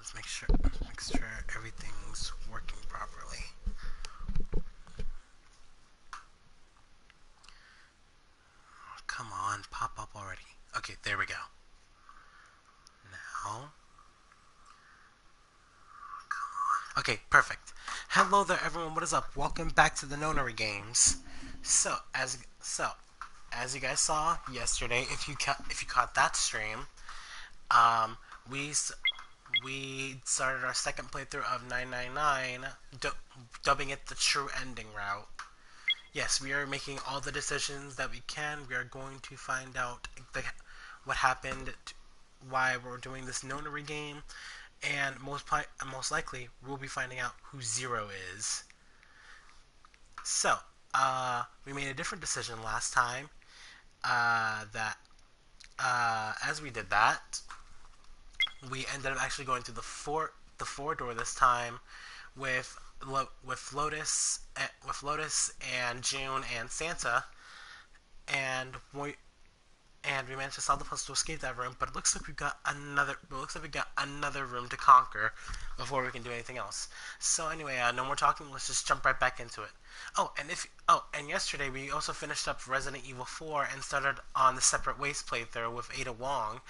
Let's make sure everything's working properly. Oh, come on, pop up already. Okay, there we go. Now. Okay, perfect. Hello there, everyone. What is up? Welcome back to the Nonary Games. As you guys saw yesterday, if you caught that stream, um, we we started our second playthrough of 999, dubbing it the true ending route. Yes, we are making all the decisions that we can. We are going to find out what happened, why we're doing this Nonary game, and most likely we'll be finding out who Zero is. So, we made a different decision last time. As we did that, we ended up actually going to the four door this time with Lotus and June and Santa, and we managed to solve the puzzle to escape that room. But it looks like we got another room to conquer before we can do anything else. So anyway, no more talking. Let's just jump right back into it. And yesterday we also finished up Resident Evil 4 and started on the Separate Ways playthrough with Ada Wong.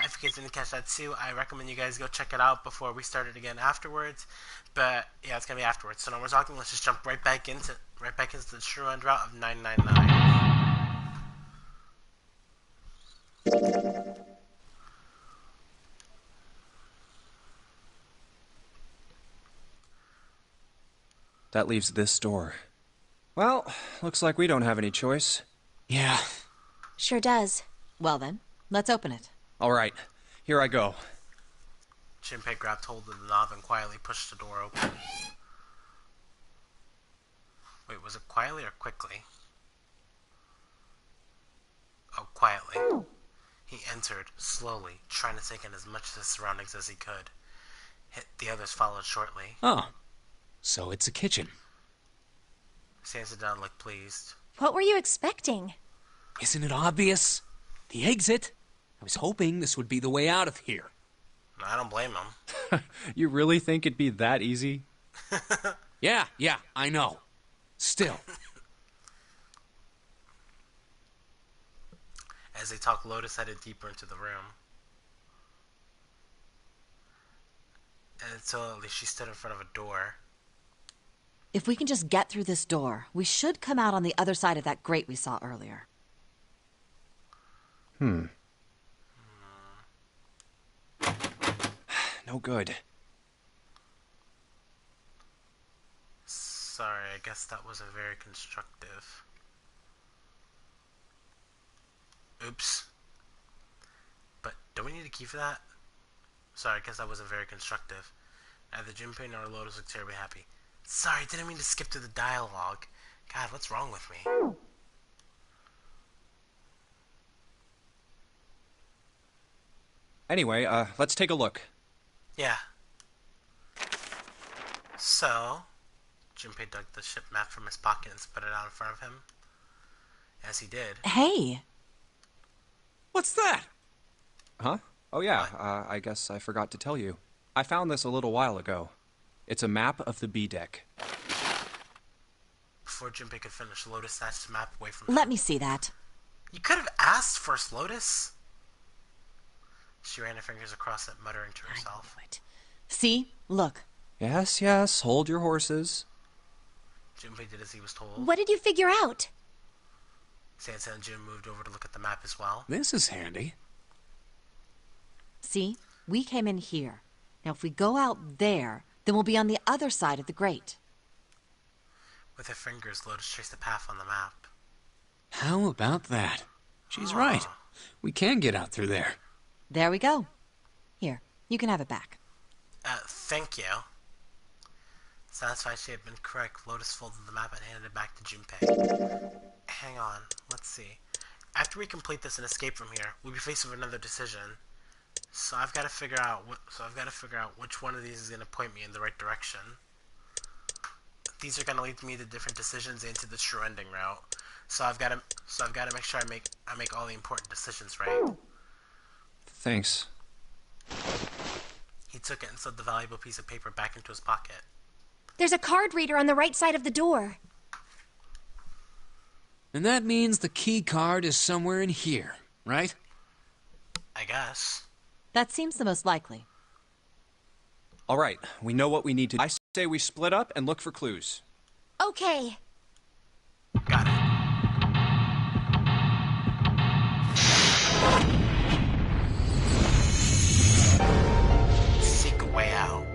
If you guys didn't catch that too, I recommend you guys go check it out before we start it again afterwards. But yeah, it's gonna be afterwards. So no more talking. Let's just jump right back into the true end route of 999. That leaves this door. Well, looks like we don't have any choice. Yeah. Sure does. Well then, let's open it. All right, here I go. Junpei grabbed hold of the knob and quietly pushed the door open. Wait, was it quietly or quickly? Oh, quietly. He entered, slowly, trying to take in as much of the surroundings as he could. The others followed shortly. Oh, so it's a kitchen. Sansa didn't look pleased. What were you expecting? Isn't it obvious? The exit? I was hoping this would be the way out of here. I don't blame him. You really think it'd be that easy? Yeah, I know. Still. As they talked, Lotus headed deeper into the room. And until she stood in front of a door. If we can just get through this door, we should come out on the other side of that grate we saw earlier. No good. Sorry, I guess that wasn't very constructive. Oops. But don't we need a key for that? Sorry, I guess that wasn't very constructive. Neither Junpei nor Lotus looked terribly happy. Sorry, didn't mean to skip through the dialogue. God, what's wrong with me? Anyway, let's take a look. Yeah. So, Junpei dug the ship map from his pocket and spread it out in front of him. As he did. Hey! What's that? Huh? Oh yeah, I guess I forgot to tell you. I found this a little while ago. It's a map of the B deck. Before Junpei could finish, Lotus snatched the map away from him. Let me see that. You could have asked first, Lotus. She ran her fingers across it, muttering to herself. I knew it. See? Look. Yes, hold your horses. Junpei did as he was told. What did you figure out? Sansa and June moved over to look at the map as well. This is handy. See? We came in here. Now if we go out there, then we'll be on the other side of the grate. With her fingers, Lotus traced a path on the map. How about that? She's right. We can get out through there. There we go. Here, you can have it back. Thank you. Satisfied she had been correct, Lotus folded the map and handed it back to Junpei. Hang on, let's see. After we complete this and escape from here, we'll be faced with another decision. So I've got to figure out which one of these is going to point me in the right direction. These are going to lead me to different decisions into the true ending route. So I've got to make sure I make all the important decisions right. Thanks. He took it and slipped the valuable piece of paper back into his pocket. There's a card reader on the right side of the door. And that means the key card is somewhere in here, right? I guess. That seems the most likely. All right, we know what we need to do. I say we split up and look for clues. Okay. Got it. Seek a way out.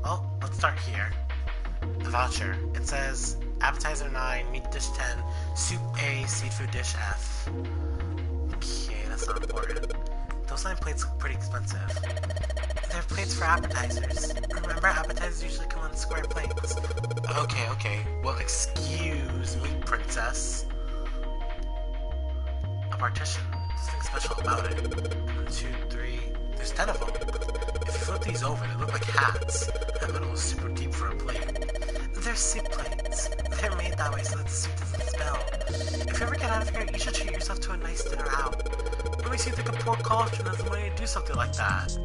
Well, let's start here. The voucher. It says appetizer 9, meat dish 10, soup A, seafood dish F. Okay, that's not important. Those 9 plates look pretty expensive. They're plates for appetizers. Remember, appetizers usually come on square plates. Okay. Well, excuse me, princess. A partition. There's nothing special about it. 1, 2, 3. There's 10 of them. If you flip these over, they look like hats. That metal is super deep for a plate. They're soup plates. They're made that way so that the soup doesn't spill. If you ever get out of here, you should treat yourself to a nice dinner out. What makes you think a poor culture has the money to do something like that?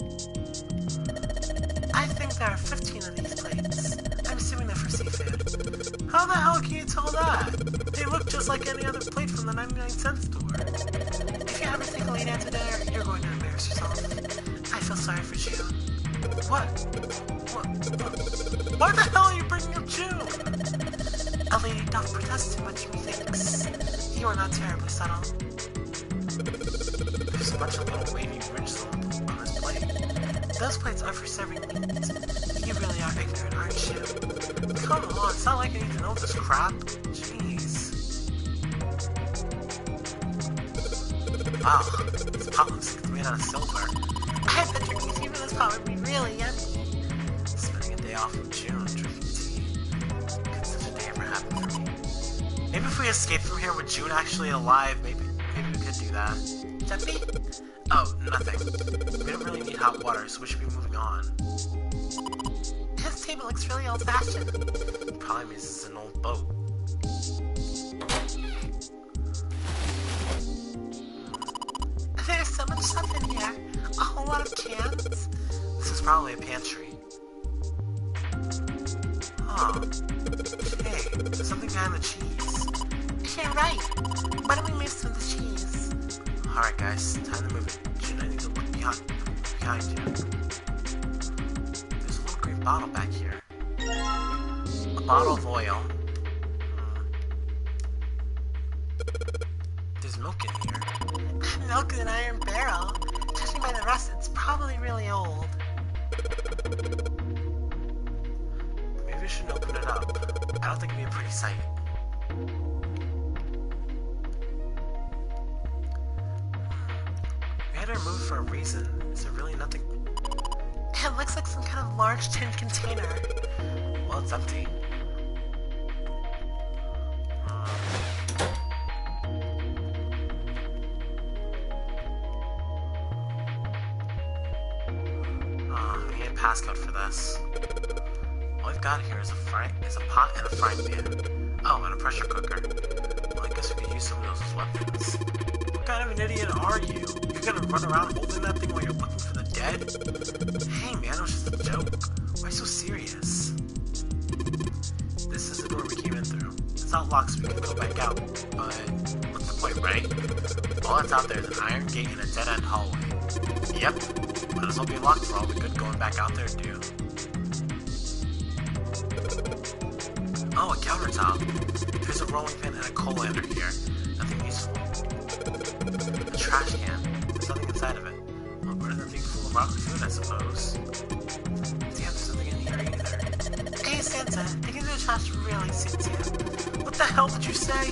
I think there are 15 of these plates. I'm assuming they're for seafood. How the hell can you tell that? They look just like any other plate from the 99-cent store. If you ever take a lady out to dinner, you're going to embarrass yourself. I feel sorry for June. What? Why the hell are you bringing up June? A lady doth protest too much, methinks. You are not terribly subtle. There's a bunch of little wavy ridges on this plate. Those plates are for serving meat. You really are ignorant, aren't you? Come on, it's not like I need to know this crap. Jeez. Wow, this pot looks like it's made out of silver. I bet your easy for this pot would be really yummy. Spending a day off in June drinking tea. Could such a day ever happen for me? Maybe if we escape from here with June actually alive, maybe we could do that. Jeffy? Oh, nothing. We don't really need hot water, so we should be moving on. This table looks really old-fashioned. Probably means it's an old boat. There's so much stuff in here. A whole lot of cans. This is probably a pantry. Huh. Hey, there's something behind the cheese. You're right. Why don't we move some of the cheese? Alright guys, time to move it. Shouldn't I need to look behind you? There's a little green bottle back here. A bottle of oil. There's milk in here. Milk in an iron barrel. Judging by the rust, it's probably really old. Maybe we shouldn't open it up. I don't think it'd be a pretty sight. We had to remove it for a reason. Is there really nothing? It looks like some kind of large tin container. Well, it's empty. Passcode for this. All we've got here is a pot and a frying pan. Oh, and a pressure cooker. Well, I guess we could use some of those as weapons. What kind of an idiot are you? You're gonna run around holding that thing while you're looking for the dead? Hey man, it was just a joke. Why so serious? This is the door we came in through. It's not locked so we can go back out, but what's the point, right? All that's out there is an iron gate and a dead-end hallway. Yep. Might as well be locked for all the good going back out there do. Oh, a countertop. There's a rolling pin and a coal lander here. Nothing useful. A trash can. There's nothing inside of it. Well, better than being full of rotten food, I suppose. Yeah, there's nothing in here either. Hey, Santa, digging through the trash really suits you. What the hell did you say?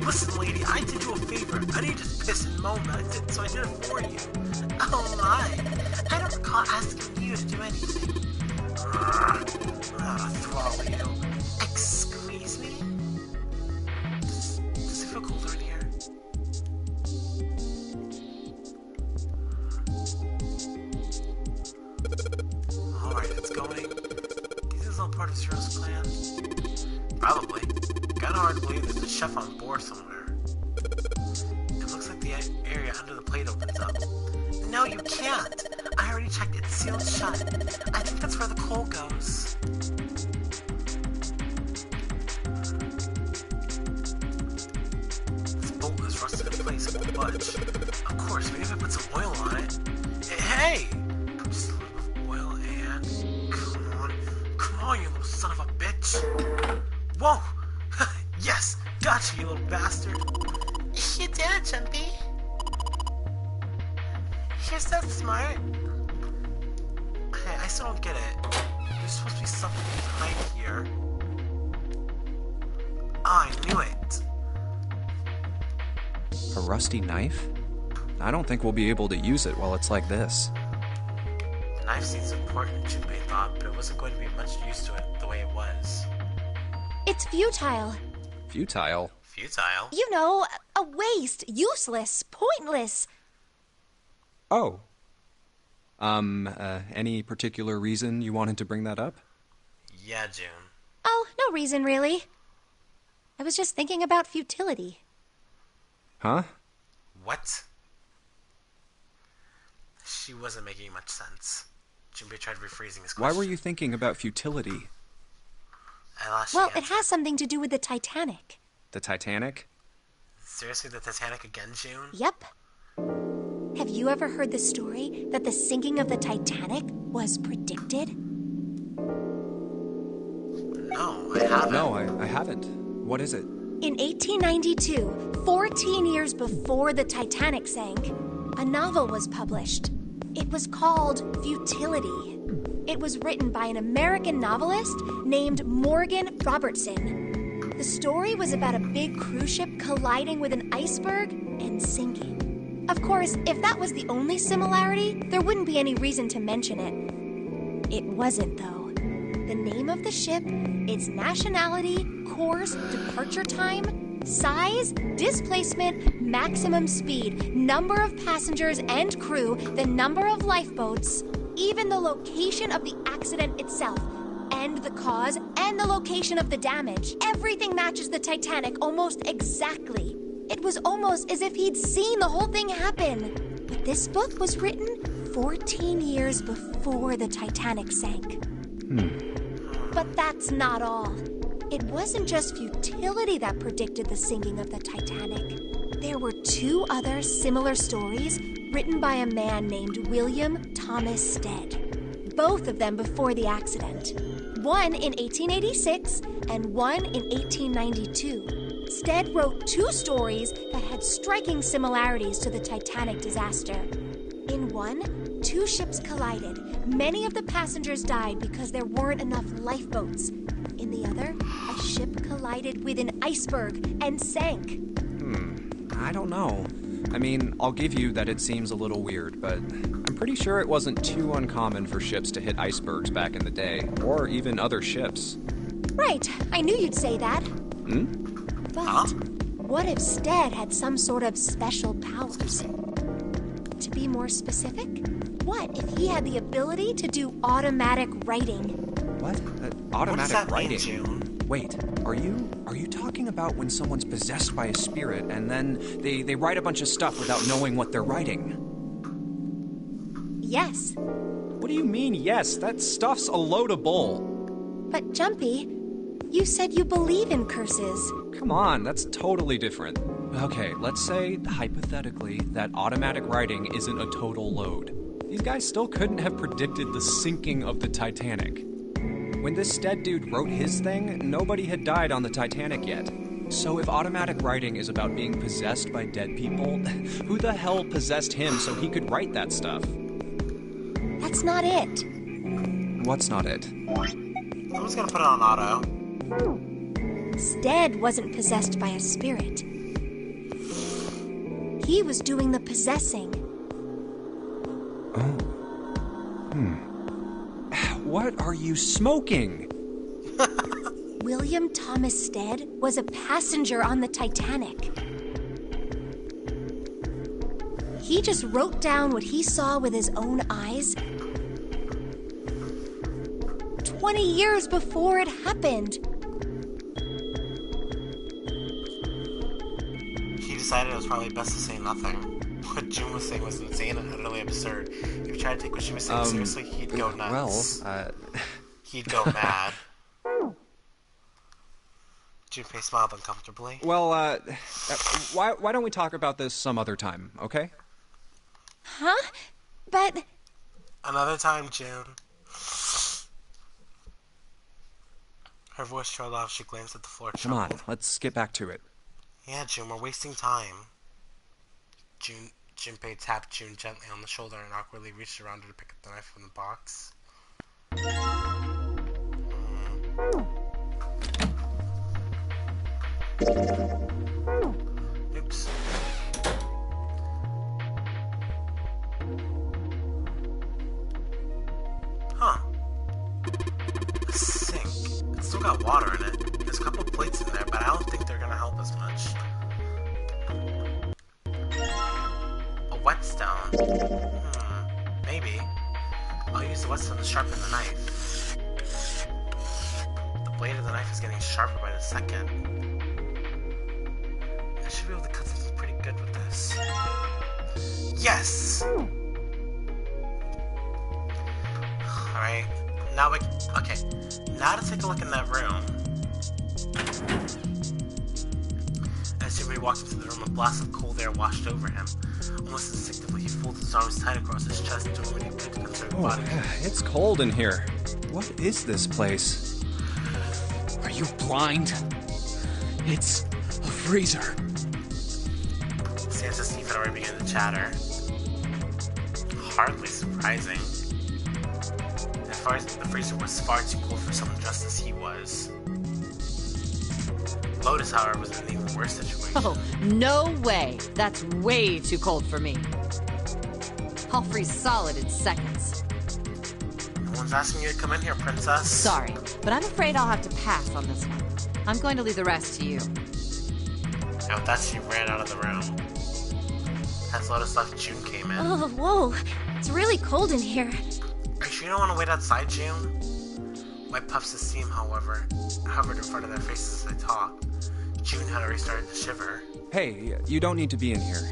Listen, lady, I did you a favor. I didn't just piss and moan, so I did it for you. Oh my. I don't recall asking you to do anything. Throttle you. Excuse me? Does it feel colder in here? Alright, it's going. This is all part of Zero's plan. Probably. Kinda hard to believe there's a chef on board somewhere. It looks like the area under the plate opens up. No, you can't. I already checked. It's sealed shut. I think that's where the coal goes. This bolt is rusted in place and won't budge. Of course, maybe if I put some oil on it. Hey! Just a little bit of oil and... Come on, you little son of a bitch. Whoa! Yes! Gotcha, you little bastard. You did it, Jumpy. You're so smart. Hey, I still don't get it. There's supposed to be something behind here. Oh, I knew it. A rusty knife? I don't think we'll be able to use it while it's like this. The knife seems important, Junpei thought, but it wasn't going to be much use to it the way it was. It's futile. Futile? Futile? You know, a waste, useless, pointless. Oh. Any particular reason you wanted to bring that up? Yeah, June. Oh, no reason really. I was just thinking about futility. Huh? What? She wasn't making much sense. Junpei tried rephrasing his question. Why were you thinking about futility? Well, it has something to do with the Titanic. The Titanic? Seriously, the Titanic again, June? Yep. Have you ever heard the story that the sinking of the Titanic was predicted? No, I haven't. No, I haven't. What is it? In 1892, 14 years before the Titanic sank, a novel was published. It was called Futility. It was written by an American novelist named Morgan Robertson. The story was about a big cruise ship colliding with an iceberg and sinking. Of course, if that was the only similarity, there wouldn't be any reason to mention it. It wasn't, though. The name of the ship, its nationality, course, departure time, size, displacement, maximum speed, number of passengers and crew, the number of lifeboats, even the location of the accident itself, and the cause, and the location of the damage. Everything matches the Titanic almost exactly. It was almost as if he'd seen the whole thing happen. But this book was written 14 years before the Titanic sank. But that's not all. It wasn't just futility that predicted the sinking of the Titanic. There were two other similar stories written by a man named William Thomas Stead. Both of them before the accident. One in 1886 and one in 1892. Stead wrote two stories that had striking similarities to the Titanic disaster. In one, two ships collided. Many of the passengers died because there weren't enough lifeboats. In the other, a ship collided with an iceberg and sank. I don't know. I mean, I'll give you that it seems a little weird, but I'm pretty sure it wasn't too uncommon for ships to hit icebergs back in the day, or even other ships. Right, I knew you'd say that. But what if Stead had some sort of special powers? To be more specific, what if he had the ability to do automatic writing? What? What does Automatic that mean, writing? June? Wait, are you talking about when someone's possessed by a spirit and then they write a bunch of stuff without knowing what they're writing? Yes, What do you mean, yes? That stuff's a load of bull. but Jumpy, you said you believe in curses. Come on, that's totally different. Okay, let's say, hypothetically, that automatic writing isn't a total load. These guys still couldn't have predicted the sinking of the Titanic. When this Stead dude wrote his thing, nobody had died on the Titanic yet. So if automatic writing is about being possessed by dead people, who the hell possessed him so he could write that stuff? That's not it. What's not it? I was gonna put it on auto. Stead wasn't possessed by a spirit. He was doing the possessing. What are you smoking? William Thomas Stead was a passenger on the Titanic. He just wrote down what he saw with his own eyes 20 years before it happened. He decided it was probably best to say nothing. What June was saying was insane and utterly absurd. If you tried to take what she was saying seriously, he'd go nuts. He'd go mad. Junpei smiled uncomfortably. Well, why don't we talk about this some other time, okay? Huh? But... Another time, June. Her voice trailed off. She glanced at the floor. Come on, let's get back to it. Yeah, June, we're wasting time. Junpei tapped June gently on the shoulder and awkwardly reached around her to pick up the knife from the box. Oops. Huh. A sink. It's still got water in it. There's a couple plates in there, but I don't think they're gonna help as much. A whetstone. Maybe. I'll use the whetstone to sharpen the knife. The blade of the knife is getting sharper by the second. I should be able to cut things pretty good with this. Yes! Alright. Now we... Okay. Now to take a look in that room. As Jimmy walked into the room, a blast of cold air washed over him. Almost instinctively, he folded his arms tight across his chest, doing what he could to conserve his body. It's cold in here. What is this place? Are you blind? It's a freezer. Sansa's teeth had already begun to chatter. Hardly surprising. The freezer was far too cold for someone dressed as he was. Lotus, however, was in an even worse situation. Oh, no way. That's way too cold for me. I'll freeze solid in seconds. No one's asking you to come in here, princess. Sorry, but I'm afraid I'll have to pass on this one. I'm going to leave the rest to you. And with that, she ran out of the room. As Lotus left, June came in. Oh, whoa. It's really cold in here. Are you sure you don't want to wait outside, June? White puffs of steam, however, hovered in front of their faces as they talked. June had already started to shiver. Hey, you don't need to be in here.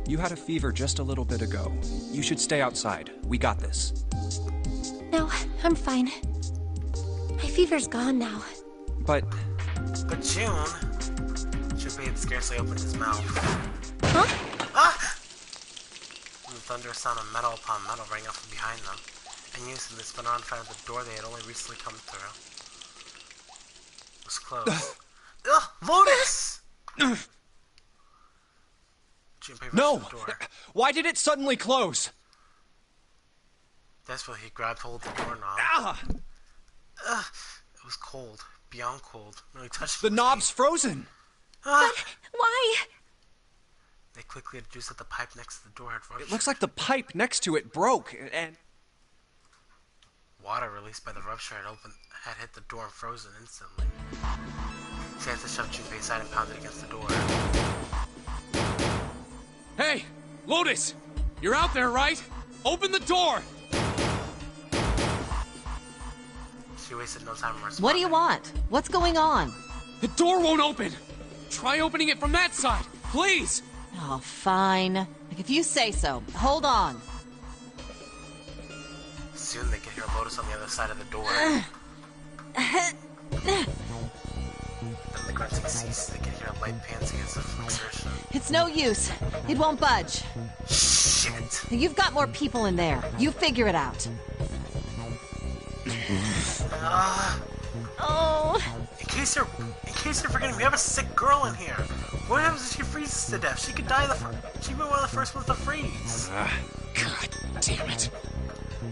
You had a fever just a little bit ago. You should stay outside. We got this. No, I'm fine. My fever's gone now. But June... Junpei had scarcely opened his mouth. Huh? Ah! And the thunderous sound of metal upon metal rang out from behind them. In unison, they spun around in front of the door they had only recently come through. It was closed. Ugh! Lotus! Junpei rushed no! to the door. Why did it suddenly close? Desperately, he grabbed hold of the doorknob. Ah! Ugh! It was cold. Beyond cold. Really touched The knob's frozen. Ah! Why? They quickly deduced that the pipe next to the door had ruptured. It looks like the pipe next to it broke, and... Water released by the rupture had hit the door and frozen instantly. Sansa shoved Junpei aside and pounded against the door. Hey, Lotus! You're out there, right? Open the door! She wasted no time in responding. What do you want? What's going on? The door won't open! Try opening it from that side, please! Oh, fine. Like, if you say so. Hold on. Soon they could hear Lotus on the other side of the door. Then the grunting ceased. They could hear a light panting as if from exertion. It's no use. It won't budge. Shit! You've got more people in there. You figure it out. Oh. In case you're forgetting, we have a sick girl in here. What happens if she freezes to death? She could die she'd be one of the first ones to freeze. God damn it.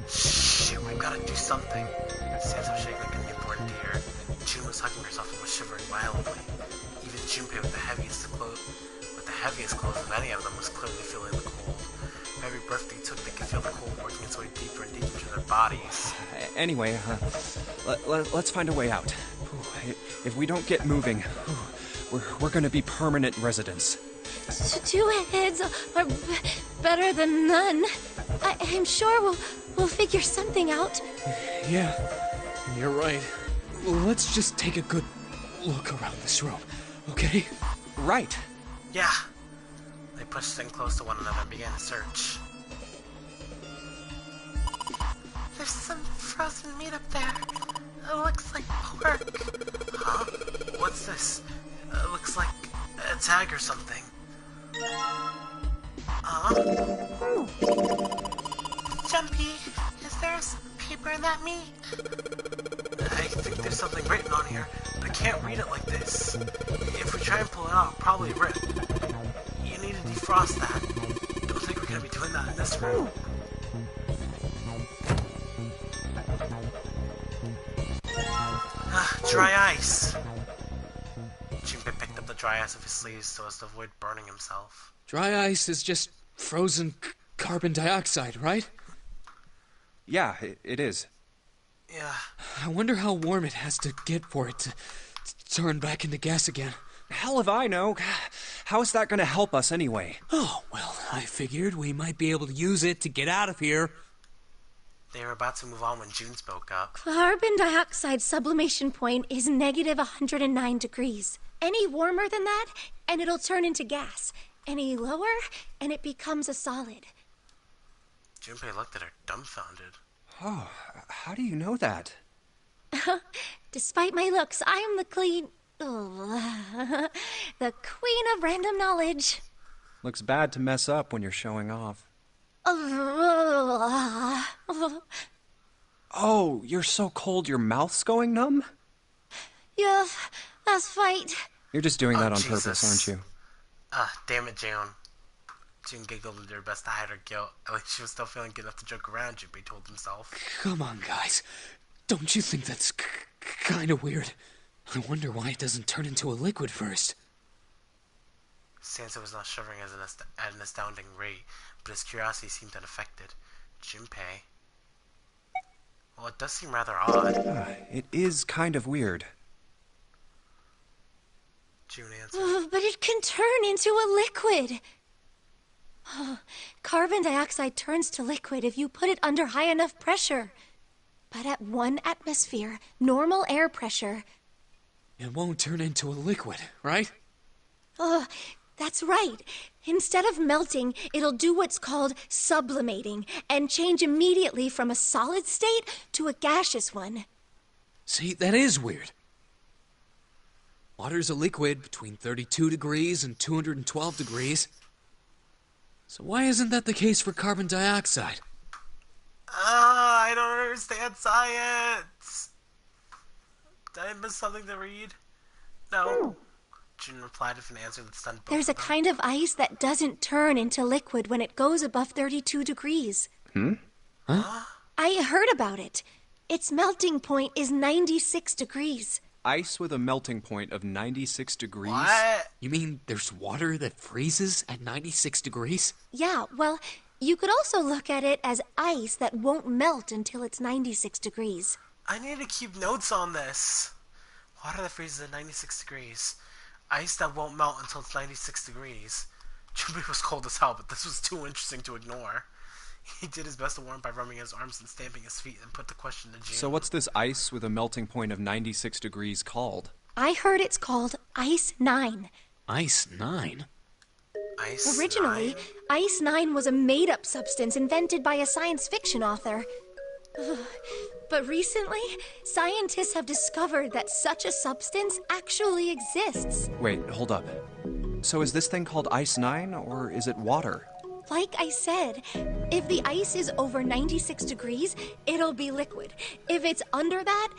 Shit, we've got to do something. Sansa was shaking like a newborn deer. June was hugging herself and was shivering violently. Even Junpei, with the heaviest clothes of any of them, was clearly feeling the cold. For every breath they took, they could feel the cold working its way deeper and deeper into their bodies. Anyway, let's find a way out. If we don't get moving, we're gonna be permanent residents. Two heads are better than none. I'm sure we'll figure something out. Yeah, you're right. Let's just take a good look around this room, okay? Right. Yeah. They pushed in close to one another and began to search. There's some frozen meat up there. It looks like pork. Huh? What's this? It looks like a tag or something. Jumpy, is there some paper in that meat? I think there's something written on here, but I can't read it like this. If we try and pull it out, it'll probably rip. You need to defrost that. Don't think we're gonna be doing that in this room. Dry ice. Junpei picked up the dry ice of his sleeves so as to avoid burning himself. Dry ice is just frozen carbon dioxide, right? Yeah, it is. Yeah. I wonder how warm it has to get for it to turn back into gas again. Hell if I know. How is that going to help us anyway? Oh, well, I figured we might be able to use it to get out of here. They were about to move on when June spoke up. Carbon dioxide sublimation point is negative 109 degrees. Any warmer than that, and it'll turn into gas. Any lower, and it becomes a solid. Junpei looked at her, dumbfounded. Oh, how do you know that? Despite my looks, I am the the queen of random knowledge. Looks bad to mess up when you're showing off. Oh, you're so cold your mouth's going numb? Yeah, that's right. You're just doing that on Jesus. purpose, aren't you? Damn it, June. June giggled and did her best to hide her guilt. At least she was still feeling good enough to joke around, Junpei told himself. Come on, guys. Don't you think that's kind of weird? I wonder why it doesn't turn into a liquid first. Sansa was now shivering at an astounding rate, but his curiosity seemed unaffected. Junpei? Well, it does seem rather odd. It is kind of weird. June answered. But it can turn into a liquid. Carbon dioxide turns to liquid if you put it under high enough pressure. But at 1 atmosphere, normal air pressure... It won't turn into a liquid, right? That's right. Instead of melting, it'll do what's called sublimating and change immediately from a solid state to a gaseous one. See, that is weird. Water's a liquid between 32 degrees and 212 degrees. So why isn't that the case for carbon dioxide? I don't understand science. Did I miss something to read? No. June replied with an answer that stunned both There's a of them. kind of ice that doesn't turn into liquid when it goes above 32 degrees. Huh? I heard about it. Its melting point is 96 degrees. Ice with a melting point of 96 degrees? What? You mean there's water that freezes at 96 degrees? Yeah, well, you could also look at it as ice that won't melt until it's 96 degrees. I need to keep notes on this. Water that freezes at 96 degrees. Ice that won't melt until it's 96 degrees. Junpei was cold as hell, but this was too interesting to ignore. He did his best to warm by rubbing his arms and stamping his feet and put the question to June. So what's this ice with a melting point of 96 degrees called? I heard it's called Ice 9. Ice 9? Ice Originally, 9? Ice 9 was a made-up substance invented by a science fiction author. But recently, scientists have discovered that such a substance actually exists. Wait, hold up. So is this thing called Ice 9, or is it water? Like I said, if the ice is over 96 degrees, it'll be liquid. If it's under that,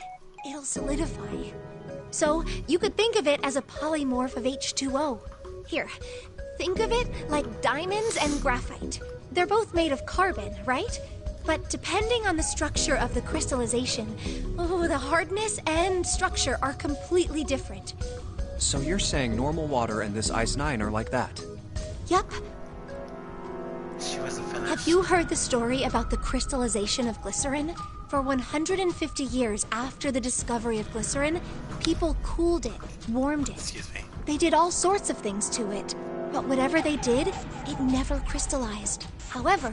it'll solidify. So you could think of it as a polymorph of H2O. Here, think of it like diamonds and graphite. They're both made of carbon, right? But depending on the structure of the crystallization, the hardness and structure are completely different. So you're saying normal water and this Ice 9 are like that? Yup. She wasn't finished. Have you heard the story about the crystallization of glycerin? For 150 years after the discovery of glycerin, people cooled it, warmed it. Excuse me. They did all sorts of things to it. But whatever they did, it never crystallized. However,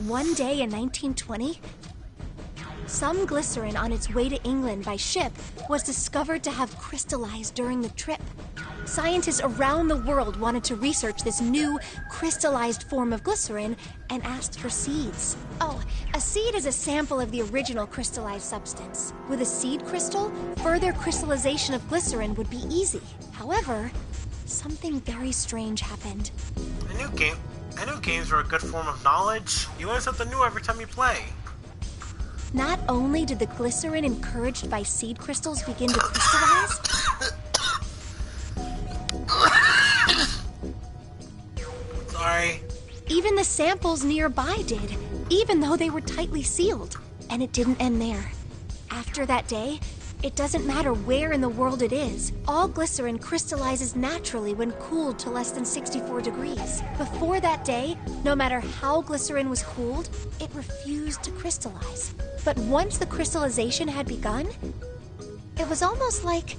one day in 1920, some glycerin on its way to England by ship was discovered to have crystallized during the trip. Scientists around the world wanted to research this new, crystallized form of glycerin and asked for seeds. Oh, a seed is a sample of the original crystallized substance. With a seed crystal, further crystallization of glycerin would be easy. However, something very strange happened. I knew games were a good form of knowledge. You learn something new every time you play. Not only did the glycerin encouraged by seed crystals begin to crystallize, Sorry. even the samples nearby did, even though they were tightly sealed. And it didn't end there. After that day, it doesn't matter where in the world it is, all glycerin crystallizes naturally when cooled to less than 64 degrees. Before that day, no matter how glycerin was cooled, it refused to crystallize. But once the crystallization had begun, it was almost like...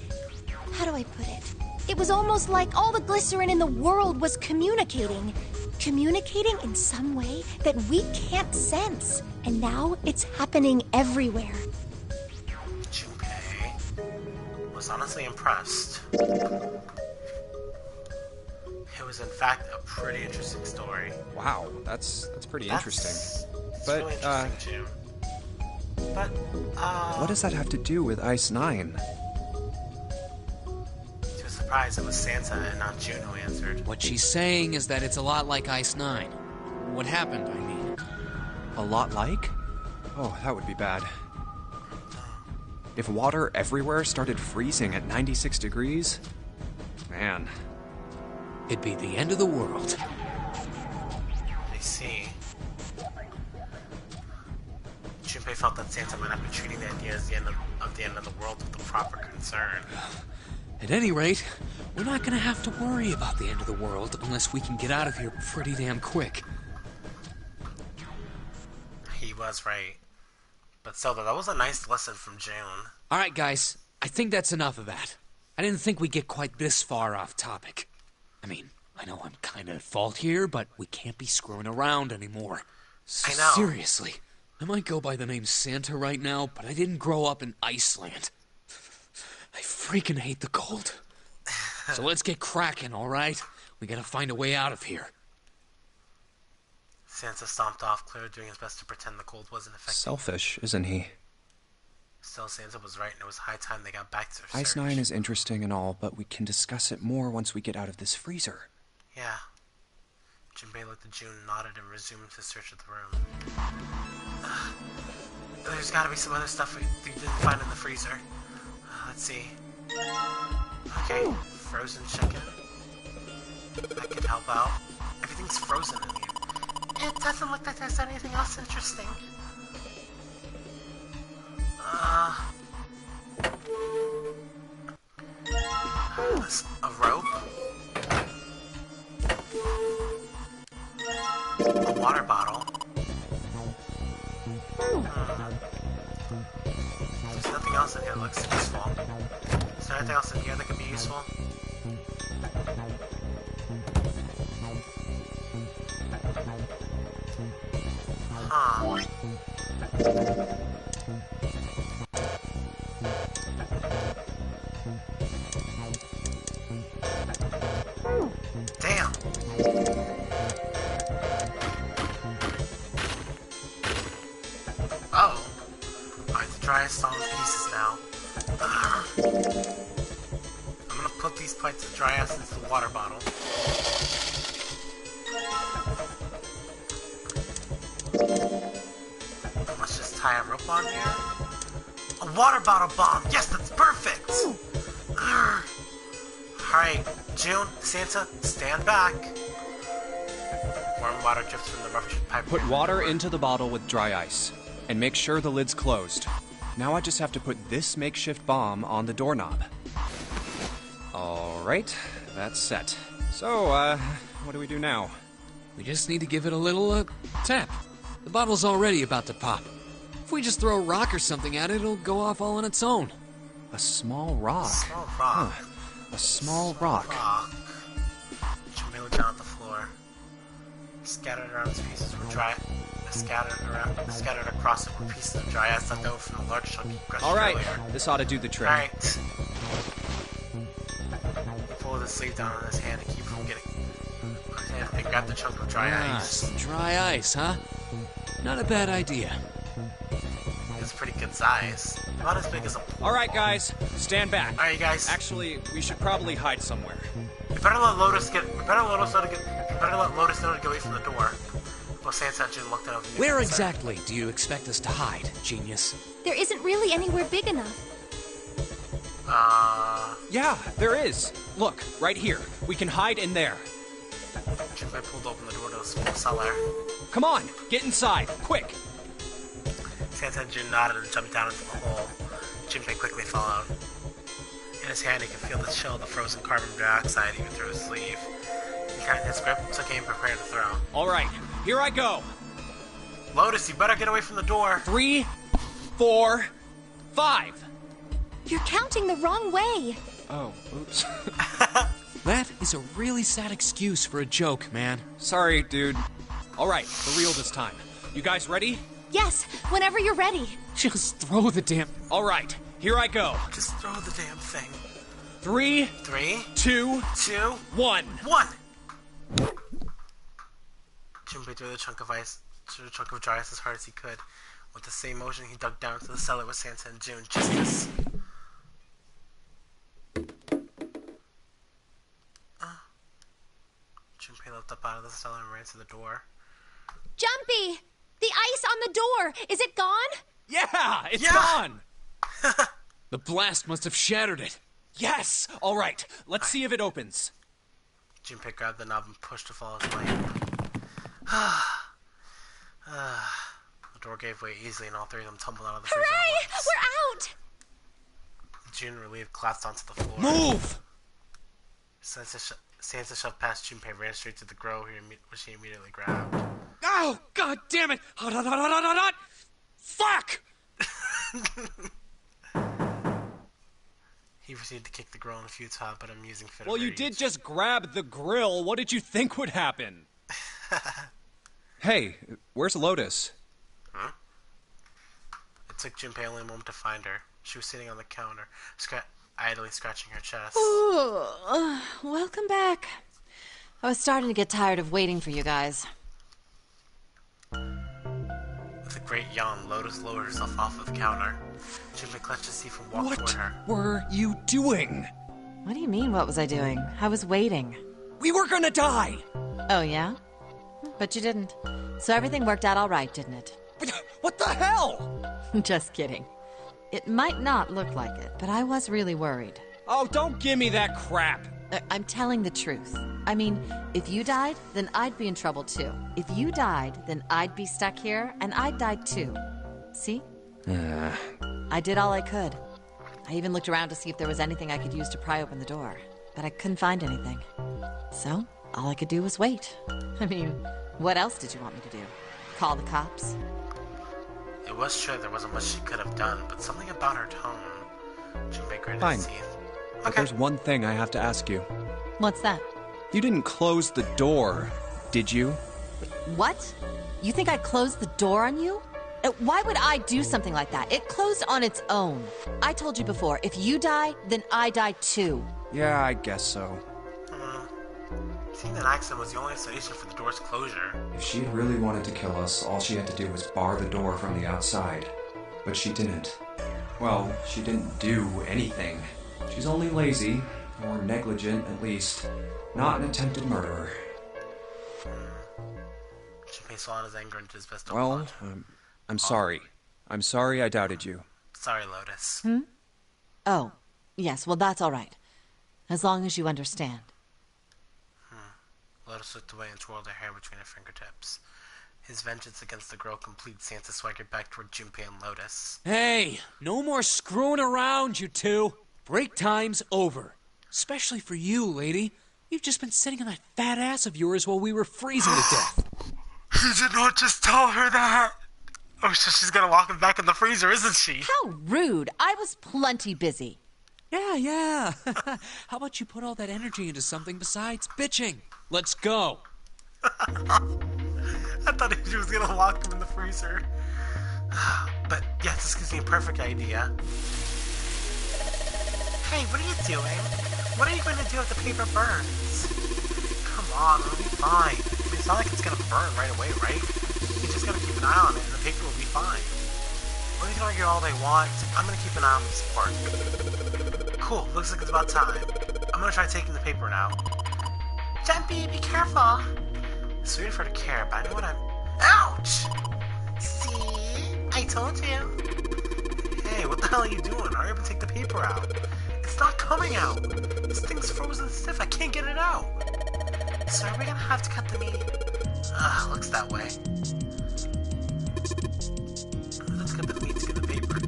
how do I put it? It was almost like all the glycerin in the world was communicating. Communicating in some way that we can't sense. And now it's happening everywhere. Junpei was honestly impressed. It was in fact a pretty interesting story. Wow, that's pretty interesting. It's But, really interesting, June. But, what does that have to do with Ice 9? to a surprise, it was Santa and not June who answered. What she's saying is that it's a lot like Ice 9. What happened, I mean. A lot like? Oh, that would be bad. If water everywhere started freezing at 96 degrees? Man. It'd be the end of the world. I see. Junpei felt that Santa might not be treating the idea as the end of the world with the proper concern. At any rate, we're not gonna have to worry about the end of the world unless we can get out of here pretty damn quick. He was right. But still, though, that was a nice lesson from June. Alright, guys, I think that's enough of that. I didn't think we'd get quite this far off topic. I mean, I know I'm kinda at fault here, but we can't be screwing around anymore. I know. Seriously, I might go by the name Santa right now, but I didn't grow up in Iceland. I freaking hate the cold. So let's get cracking, alright? We gotta find a way out of here. Santa stomped off, clearly doing his best to pretend the cold wasn't affecting him. Selfish, isn't he? Still, Santa was right, and it was high time they got back to their Ice search. 9 is interesting and all, but we can discuss it more once we get out of this freezer. Yeah. Junpei looked at June, nodded, and resumed his search of the room. There's gotta be some other stuff we didn't find in the freezer. Let's see. Okay, frozen chicken. That could help out. Everything's frozen in here. It doesn't look like there's anything else interesting. A rope? A water bottle? There's nothing else in here that looks useful. Is there anything else in here that could be useful? Huh. Damn. Oh. Alright, the dry ice all in pieces now. I'm gonna put these plates of dry ice into the water bottle. Let's just tie a rope on here. A water bottle bomb! Yes, that's perfect! Alright, June, Santa, stand back. Warm water drips from the ruptured pipe. Put water into the bottle with dry ice, and make sure the lid's closed. Now I just have to put this makeshift bomb on the doorknob. Alright, that's set. So, what do we do now? We just need to give it a little, tap. The bottle's already about to pop. If we just throw a rock or something at it, it'll go off all on its own. A small rock. Small rock. Huh. A small rock. Junpei looked down at the floor. Scattered around its pieces were dry. Scattered across it were pieces of dry ice left over from the large chunk he crushed Alright, earlier. this ought to do the trick. Alright. He pulled the sleeve down on his hand to keep from getting. They grab the chunk of dry ice. Some dry ice, huh? Not a bad idea. It's pretty good size. About as big as a. Alright, guys, stand back. Alright, you guys. Actually, we should probably hide somewhere. You better let Lotus get. You better let Lotus know to get away from the door. Well, Sansa and June looked at him. Where exactly do you expect us to hide, genius? There isn't really anywhere big enough. Yeah, there is. Look, right here. We can hide in there. Junpei pulled open the door to a small cellar. Come on, get inside, quick. Sansa and June nodded and jumped down into the hole. Junpei quickly followed. In his hand, he could feel the chill of the frozen carbon dioxide even through his sleeve. He tightened his grip, took aim, prepared to throw. Alright, here I go. Lotus, you better get away from the door. 3, 4, 5. You're counting the wrong way. Oh, oops. That is a really sad excuse for a joke, man. Sorry, dude. Alright, for real this time. You guys ready? Yes, whenever you're ready. Just throw the damn... Alright, here I go. Just throw the damn thing. 3, 3, 2, 2, 1. 1. Junpei threw the chunk of dry ice as hard as he could. With the same motion, he dug down into the cellar with Sansa and June. Just as... Junpei leapt up out of the cellar and ran to the door. Jumpy! The ice on the door! Is it gone? Yeah, it's Yeah! gone. The blast must have shattered it. Yes. Alright, let's see if it opens. Junpei grabbed the knob and pushed to follow his way. The door gave way easily and all three of them tumbled out of the freezer at Hooray! once. We're out! June, relieved, collapsed onto the floor. Move! Sansa shoved past Junpei, ran straight to the grow, which he immediately grabbed. Oh, god damn it! Hot, hot, hot, hot, hot, hot! Fuck! He proceeded to kick the grill in a futile but amusing fit Well, of you rage. did just grab the grill. What did you think would happen? Hey, where's Lotus? Huh? It took Junpei only a moment to find her. She was sitting on the counter, idly scratching her chest. Ooh, welcome back. I was starting to get tired of waiting for you guys. With a great yawn, Lotus lowered herself off of the counter. Junpei clutched his teeth and walked toward her. What were you doing? What do you mean, what was I doing? I was waiting. We were gonna die! Oh, yeah? But you didn't. So everything worked out all right, didn't it? What the hell? Just kidding. It might not look like it, but I was really worried. Oh, don't give me that crap. I'm telling the truth. I mean, if you died, then I'd be in trouble too. If you died, then I'd be stuck here, and I'd die too. See? I did all I could. I even looked around to see if there was anything I could use to pry open the door, but I couldn't find anything. So, all I could do was wait. I mean, what else did you want me to do? Call the cops? It was true there wasn't much she could have done, but something about her tone. Junpei gritted Fine. his teeth. But there's one thing I have to ask you. What's that? You didn't close the door, did you? What? You think I closed the door on you? Why would I do something like that? It closed on its own. I told you before, if you die, then I die too. Yeah, I guess so. Seeing that accident was the only explanation for the door's closure. If she really wanted to kill us, all she had to do was bar the door from the outside. But she didn't. Well, she didn't do anything. She's only lazy, or negligent at least, not an attempted murderer. Junpei swallowed his anger into his best to Well, plunge. I'm sorry. I'm sorry I doubted you. Sorry, Lotus. Oh, yes, well, that's all right. As long as you understand. Lotus looked away and twirled her hair between her fingertips. His vengeance against the girl complete, Sansa swaggered back toward Junpei and Lotus. Hey, no more screwing around, you two. Break time's over. Especially for you, lady. You've just been sitting on that fat ass of yours while we were freezing to death. He did not just tell her that! Oh, so she's gonna lock him back in the freezer, isn't she? How rude. I was plenty busy. Yeah. How about you put all that energy into something besides bitching? Let's go. I thought he was gonna lock him in the freezer. But yes, this gives me a perfect idea. Hey, what are you doing? What are you going to do if the paper burns? Come on, it'll be fine. I mean, it's not like it's going to burn right away, right? You just got to keep an eye on it and the paper will be fine. Well, you can argue all they want. I'm going to keep an eye on this part. Cool, looks like it's about time. I'm going to try taking the paper now. Jumpy, be careful! It's weird for her to care, but I know what I'm... Ouch! See? I told you. Hey, what the hell are you doing? Hurry up and take the paper out. It's not coming out. This thing's frozen stiff. I can't get it out. So are we gonna have to cut the meat? Looks that way. Let's cut the meat to get the paper.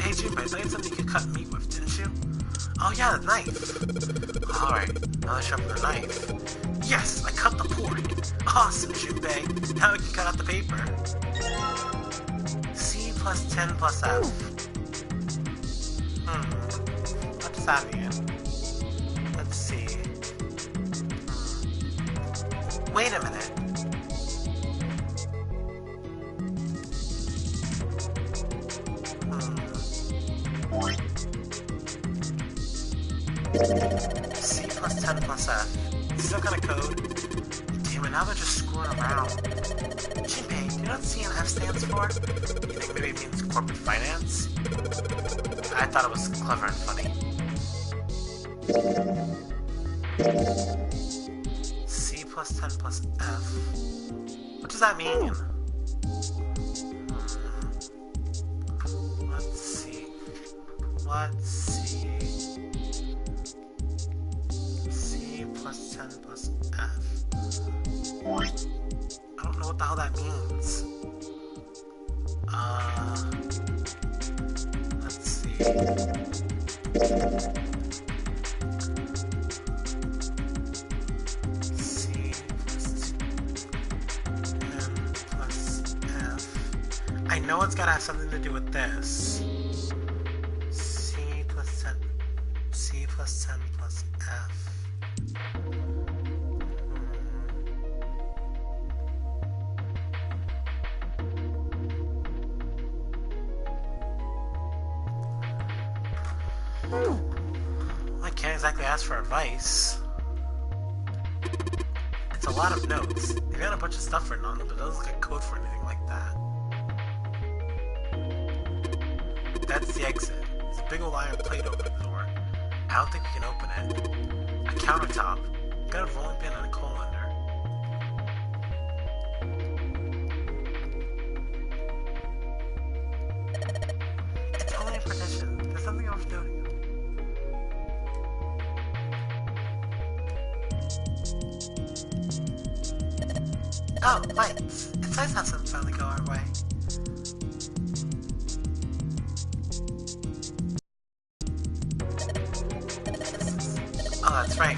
Hey, Junpei, I thought you had something you could cut meat with, didn't you? Oh yeah, the knife. Alright, now let's sharpen the knife. Yes, I cut the pork. Awesome, Junpei. Now we can cut out the paper. C plus 10 plus F. What does that mean? Let's see. Wait a minute. C plus 10 plus F. Still got a code. Damn it, now they're just screwing around. Junpei, do you know what C and F stands for? You think maybe it means corporate finance? I thought it was clever and funny. C plus 10 plus F. What does that mean? Let's see. Let's see. C plus 10 plus F. I don't know what the hell that means. Let's see. C plus 10 plus F. I know it's gotta have something to do with this. C plus 10 plus F. I can't exactly ask for advice. It's a lot of notes. They got a bunch of stuff written on them, but it doesn't look like code for anything like that. That's the exit. There's a big old iron plate over the door. I don't think we can open it. A countertop. Got a rolling pin and a coal under. It's only a partition. There's something else doing. Oh, lights. It's nice to have something finally go our way. Oh, that's right.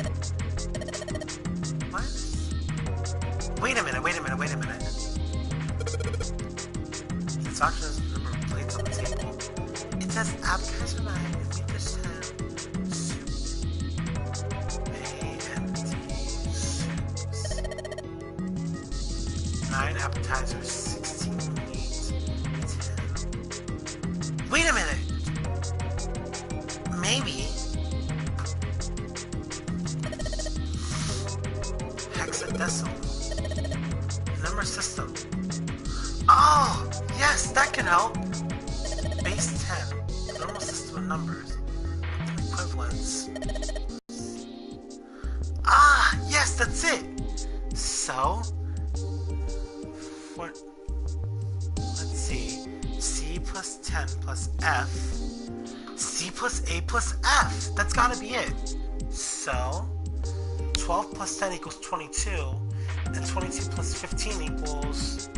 What? Wait a minute. This auction has a number of plates on the table. It says appetizer 9 and meat dish 10. Soup. A&T soups. 9 appetizers, 16 meat, 10. Wait a minute! Maybe. Hexadecimal. Number system. Oh! Yes, that can help! Base 10. Normal system of numbers. Equivalents. Ah! Yes, that's it! So... let's see. C plus 10 plus F. C plus A plus F! That's gotta be it! So... 12 plus 10 equals 22, and 22 plus 15 equals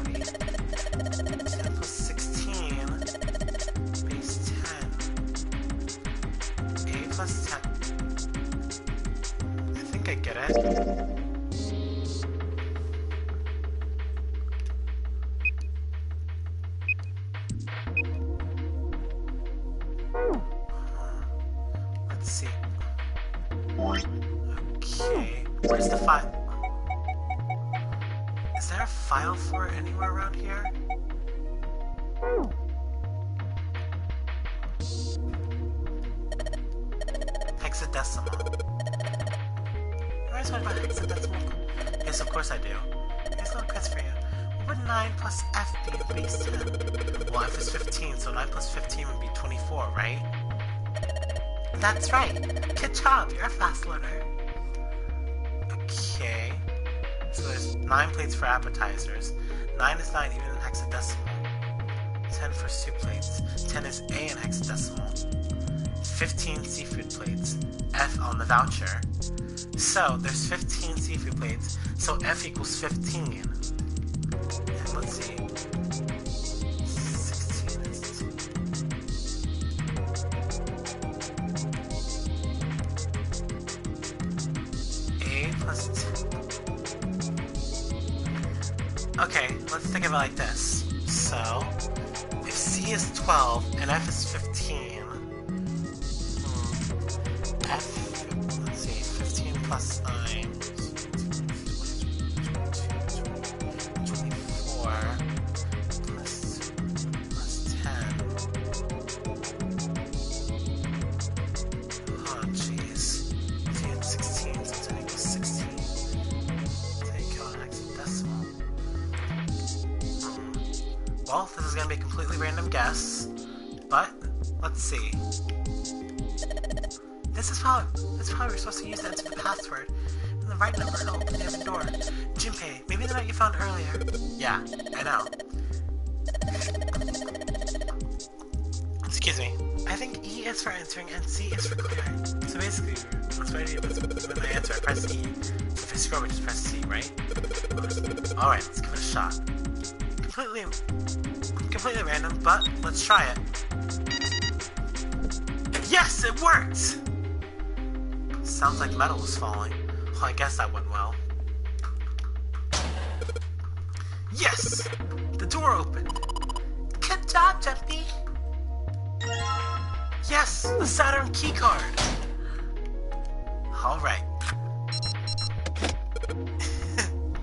40, 10 plus 16, base 10, A plus 10. I think I get it. Let's see. Okay, where's the file? Is there a file for it anywhere around here? hexadecimal. Alright, so what about hexadecimal? Yes, of course I do. Here's a little quiz for you. What would 9 plus f be at base 10? Well, f is 15, so 9 plus 15 would be 24, right? That's right! Good job, you're a fast learner. Okay. So there's 9 plates for appetizers. 9 is 9 even in hexadecimal. 10 for soup plates. 10 is A in hexadecimal. 15 seafood plates. F on the voucher. So there's 15 seafood plates, so F equals 15. And let's see. 16 is 2. A plus 2. Okay, let's think of it like this. So, if C is 12 and F is 15, let's see, 15 plus 9, 24, plus 10. Oh, jeez. 10, 16, so 10 equals 16. Take out an hexadecimal. Well, this is going to be a completely random guess, but let's see. This is how we're supposed to use to enter the password. And the right number and open the other door. Junpei, maybe the note you found earlier. Yeah, I know. Excuse me. I think E is for entering and C is for clearing. So basically, that's what I do. When I answer, I press E. So if I scroll, I just press C, right? Alright, let's give it a shot. Completely random, but let's try it. Yes, it worked! Sounds like metal was falling. Well, I guess that went well. Yes! The door opened. Good job, Jumpy! Yes! The Saturn keycard! Alright.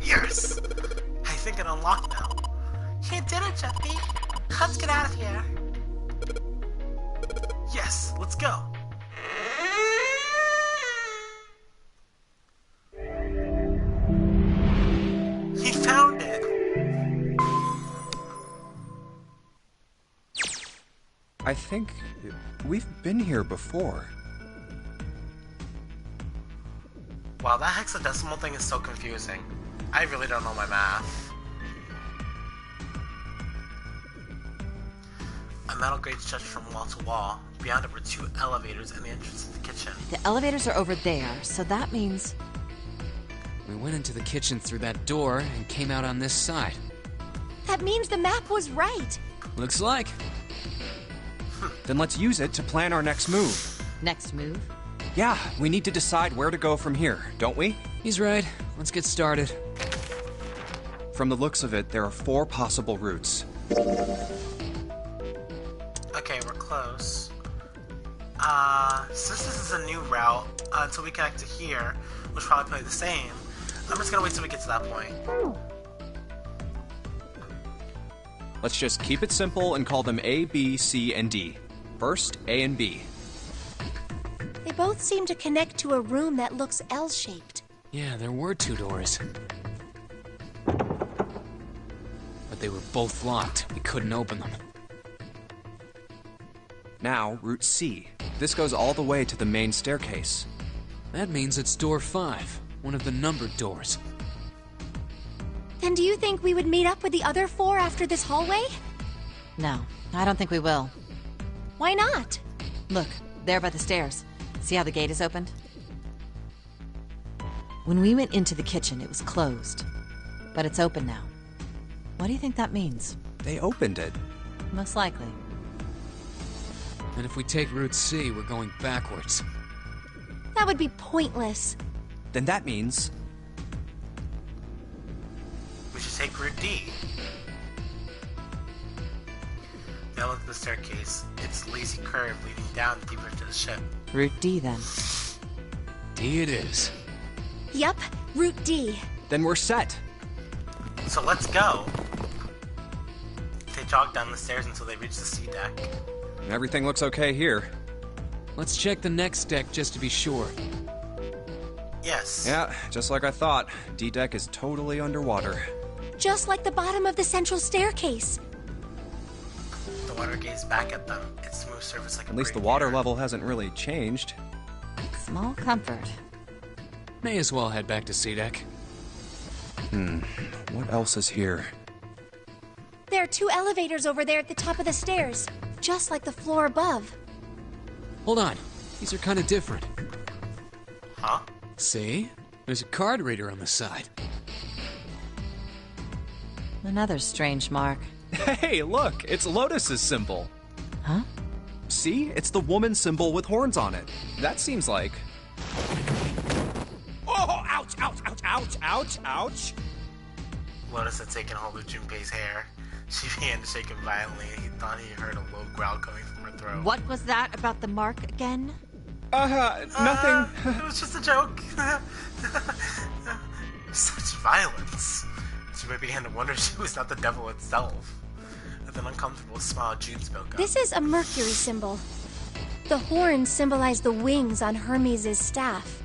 Yes! I think it unlocked now. You did it, Jumpy! Let's get out of here! Yes, let's go! He found it! I think we've been here before. Wow, that hexadecimal thing is so confusing. I really don't know my math. A metal grate stretched from wall to wall. Beyond it were 2 elevators and the entrance to the kitchen. The elevators are over there, so that means... We went into the kitchen through that door and came out on this side. That means the map was right. Looks like. Then let's use it to plan our next move. Next move? Yeah, we need to decide where to go from here, don't we? He's right. Let's get started. From the looks of it, there are 4 possible routes. Okay, we're close. Since this is a new route, until we connect to here, which probably play the same, I'm just gonna wait till we get to that point. Let's just keep it simple and call them A, B, C, and D. First, A and B. They both seem to connect to a room that looks L-shaped. Yeah, there were 2 doors. But they were both locked. We couldn't open them. Now, route C. This goes all the way to the main staircase. That means it's door 5, one of the numbered doors. Then do you think we would meet up with the other 4 after this hallway? No, I don't think we will. Why not? Look, there by the stairs. See how the gate is opened? When we went into the kitchen, it was closed. But it's open now. What do you think that means? They opened it. Most likely. And if we take Route C, we're going backwards. That would be pointless. Then that means... We should take route D. Now look at the staircase. It's a lazy curve leading down deeper into the ship. Route D, then. D it is. Yup, Route D. Then we're set. So let's go. They jog down the stairs until they reach the C deck. Everything looks okay here. Let's check the next deck just to be sure. Yes. Yeah, just like I thought. D-Deck is totally underwater. Just like the bottom of the central staircase. The water gazed back at them, its smooth surface like a At least the braid water mirror. level hasn't really changed. Small comfort. May as well head back to C-Deck. What else is here? There are 2 elevators over there at the top of the stairs, just like the floor above. Hold on. These are kind of different. Huh? See? There's a card reader on the side. Another strange mark. Hey, look! It's Lotus's symbol. Huh? See? It's the woman symbol with horns on it. That seems like... Oh! Ouch! Ouch! Ouch! Ouch! Ouch! Ouch! Lotus had taken hold of Junpei's hair. She began to shake him violently, and he thought he heard a low growl coming from her throat. What was that about the mark again? Nothing. It was just a joke. Such violence. Junpei began to wonder if she was not the devil itself. With an uncomfortable smile, June spoke up. This is a Mercury symbol. The horns symbolize the wings on Hermes' staff.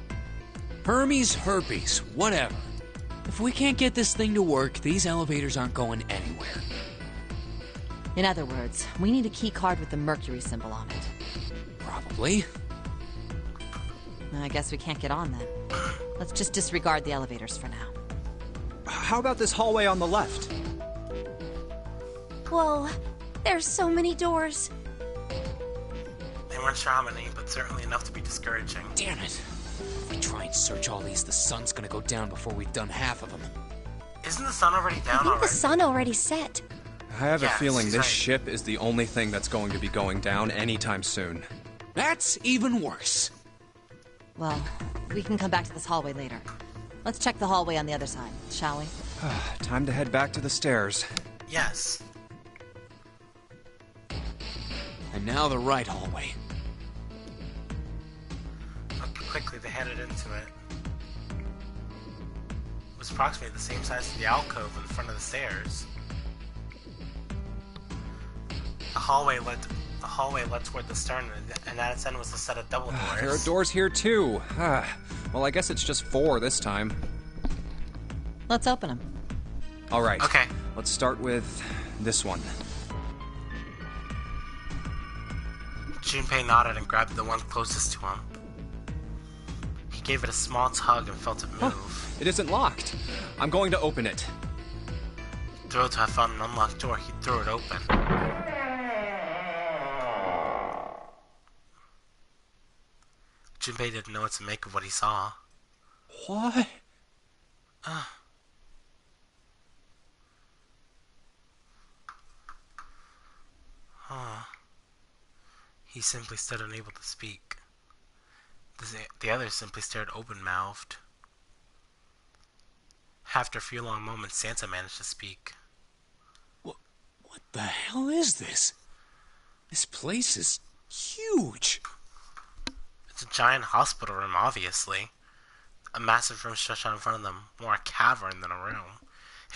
Hermes, herpes, whatever. If we can't get this thing to work, these elevators aren't going anywhere. In other words, we need a key card with the Mercury symbol on it. Probably. I guess we can't get on then. Let's just disregard the elevators for now. How about this hallway on the left? Whoa, there's so many doors. They weren't sure how many, but certainly enough to be discouraging. Damn it. If we try and search all these, the sun's gonna go down before we've done half of them. Isn't the sun already I down think the already? sun already set. I have a Yeah, feeling she's this right. ship is the only thing that's going to be going down anytime soon. That's even worse. Well, we can come back to this hallway later. Let's check the hallway on the other side, shall we? Time to head back to the stairs. Yes. And now the right hallway. Quickly, they headed into it. It was approximately the same size as the alcove in front of the stairs. The hallway led toward the stern, and at its end was a set of double doors. There are doors here too. Well, I guess it's just 4 this time. Let's open them. All right. Okay. Let's start with this one. Junpei nodded and grabbed the one closest to him. He gave it a small tug and felt it move. It isn't locked. I'm going to open it. Thrilled to have found an unlocked door, he threw it open. Junpei didn't know what to make of what he saw. What? He simply stood unable to speak. The others simply stared open-mouthed. After a few long moments, Santa managed to speak. What the hell is this? This place is huge. It's a giant hospital room, obviously. A massive room stretched out in front of them, more a cavern than a room.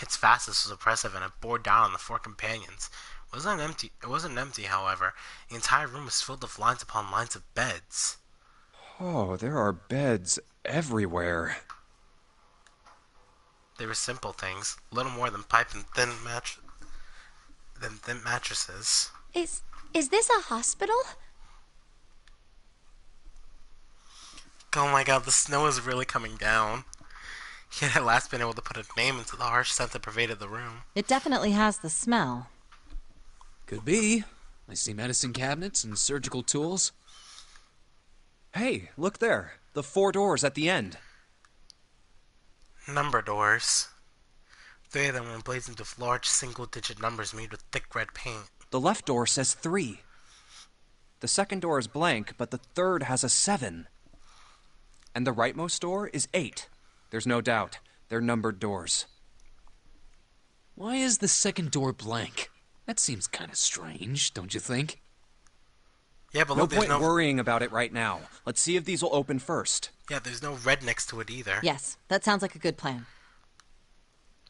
Its vastness was oppressive, and it bore down on the 4 companions. It wasn't empty, however. The entire room was filled with lines upon lines of beds. Oh, there are beds everywhere. They were simple things, little more than pipe and thin mattresses. Is this a hospital? Oh my god, the snow is really coming down. He had at last been able to put a name into the harsh scent that pervaded the room. It definitely has the smell. Could be. I see medicine cabinets and surgical tools. Hey, look there. The 4 doors at the end. Number doors. 3 of them were emblazoned with large single-digit numbers made with thick red paint. The left door says 3. The second door is blank, but the third has a 7. And the rightmost door is 8. There's no doubt. They're numbered doors. Why is the second door blank? That seems kind of strange, don't you think? Yeah, but No look, there's point no... worrying about it right now. Let's see if these will open first. Yeah, there's no red next to it either. Yes, that sounds like a good plan.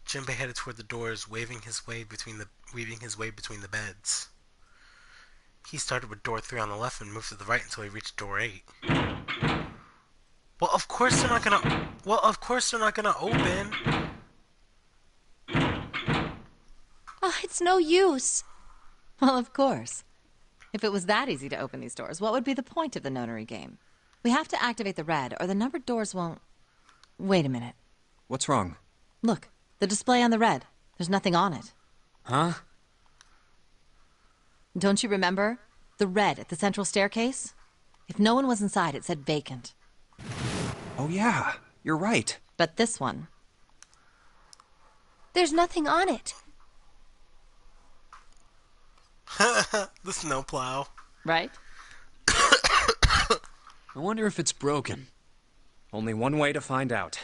Jinbei headed toward the doors, weaving his way between the beds. He started with door 3 on the left and moved to the right until he reached door 8. Well, of course they're not gonna... Well, of course they're not gonna open. Oh, it's no use. Well, of course. If it was that easy to open these doors, what would be the point of the notary game? We have to activate the red, or the numbered doors won't... Wait a minute. What's wrong? Look, the display on the red. There's nothing on it. Huh? Don't you remember? The red at the central staircase? If no one was inside, it said vacant. Oh yeah, you're right. But this one... There's nothing on it. The snowplow. Right? I wonder if it's broken. Only one way to find out.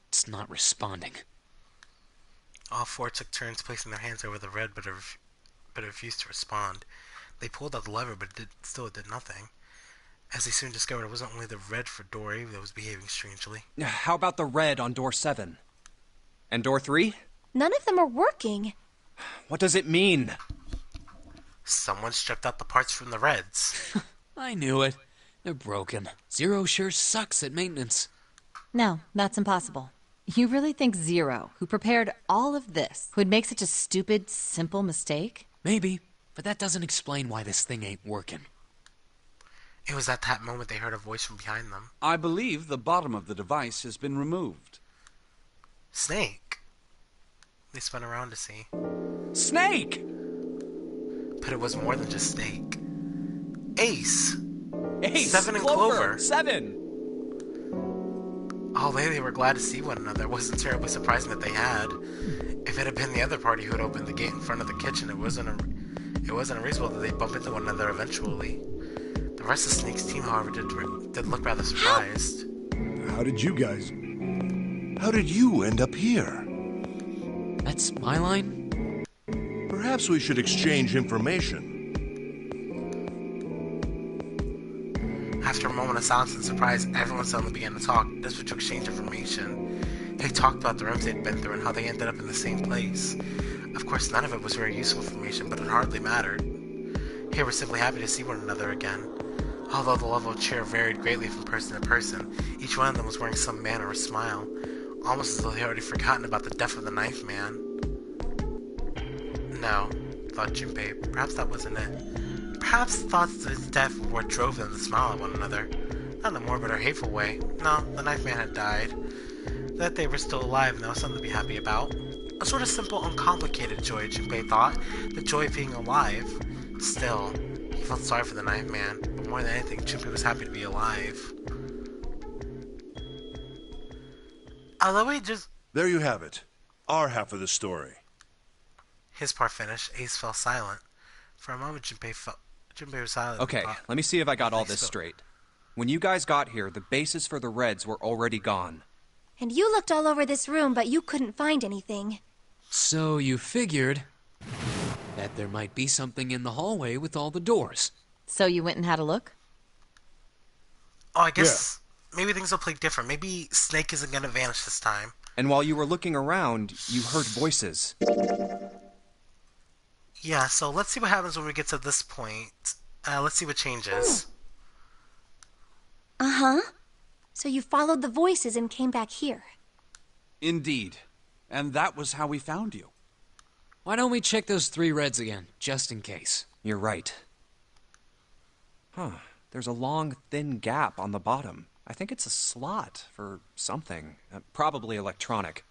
It's not responding. All 4 took turns placing their hands over the red, but it refused to respond. They pulled out the lever, but it still did nothing. As they soon discovered, it wasn't only the red for door 8 that was behaving strangely. How about the red on door 7? And door 3? None of them are working. What does it mean? Someone stripped out the parts from the reds. I knew it. They're broken. Zero sure sucks at maintenance. No, that's impossible. You really think Zero, who prepared all of this, would make such a stupid, simple mistake? Maybe, but that doesn't explain why this thing ain't working. It was at that moment they heard a voice from behind them. I believe the bottom of the device has been removed. Snake. They spun around to see. Snake! But it was more than just Snake. Ace! Ace! 7 and Clover! Clover! 7! Although they were glad to see one another, it wasn't terribly surprising that they had. If it had been the other party who had opened the gate in front of the kitchen, it wasn't unreasonable that they'd bump into one another eventually. The rest of Snake's team, however, did look rather surprised. How did you end up here? That's my line? Perhaps we should exchange information. After a moment of silence and surprise, everyone suddenly began to talk. This was to exchange information. They talked about the rooms they'd been through and how they ended up in the same place. Of course, none of it was very useful information, but it hardly mattered. Here, we're simply happy to see one another again. Although the level of cheer varied greatly from person to person, each one of them was wearing some manner of smile, almost as though they had already forgotten about the death of the Knife Man. No, thought Junpei, perhaps that wasn't it. Perhaps the thoughts of his death were what drove them to smile at one another. Not in a morbid or hateful way. No, the Knife Man had died. That they were still alive, and that was something to be happy about. A sort of simple, uncomplicated joy, Junpei thought. The joy of being alive. Still, he felt sorry for the Knife Man, but more than anything, Junpei was happy to be alive. Although he just... There you have it. Our half of the story. His part finished, Ace fell silent. For a moment, Junpei was silent. Okay, let me see if I got all this straight. When you guys got here, the bases for the reds were already gone. And you looked all over this room, but you couldn't find anything. So you figured that there might be something in the hallway with all the doors. So you went and had a look? Oh, I guess maybe things will play different. Maybe Snake isn't going to vanish this time. And while you were looking around, you heard voices. Yeah, so let's see what happens when we get to this point. Let's see what changes. Uh-huh. So you followed the voices and came back here. Indeed. And that was how we found you. Why don't we check those 3 reds again, just in case? You're right. Huh. There's a long, thin gap on the bottom. I think it's a slot for something. Probably electronic.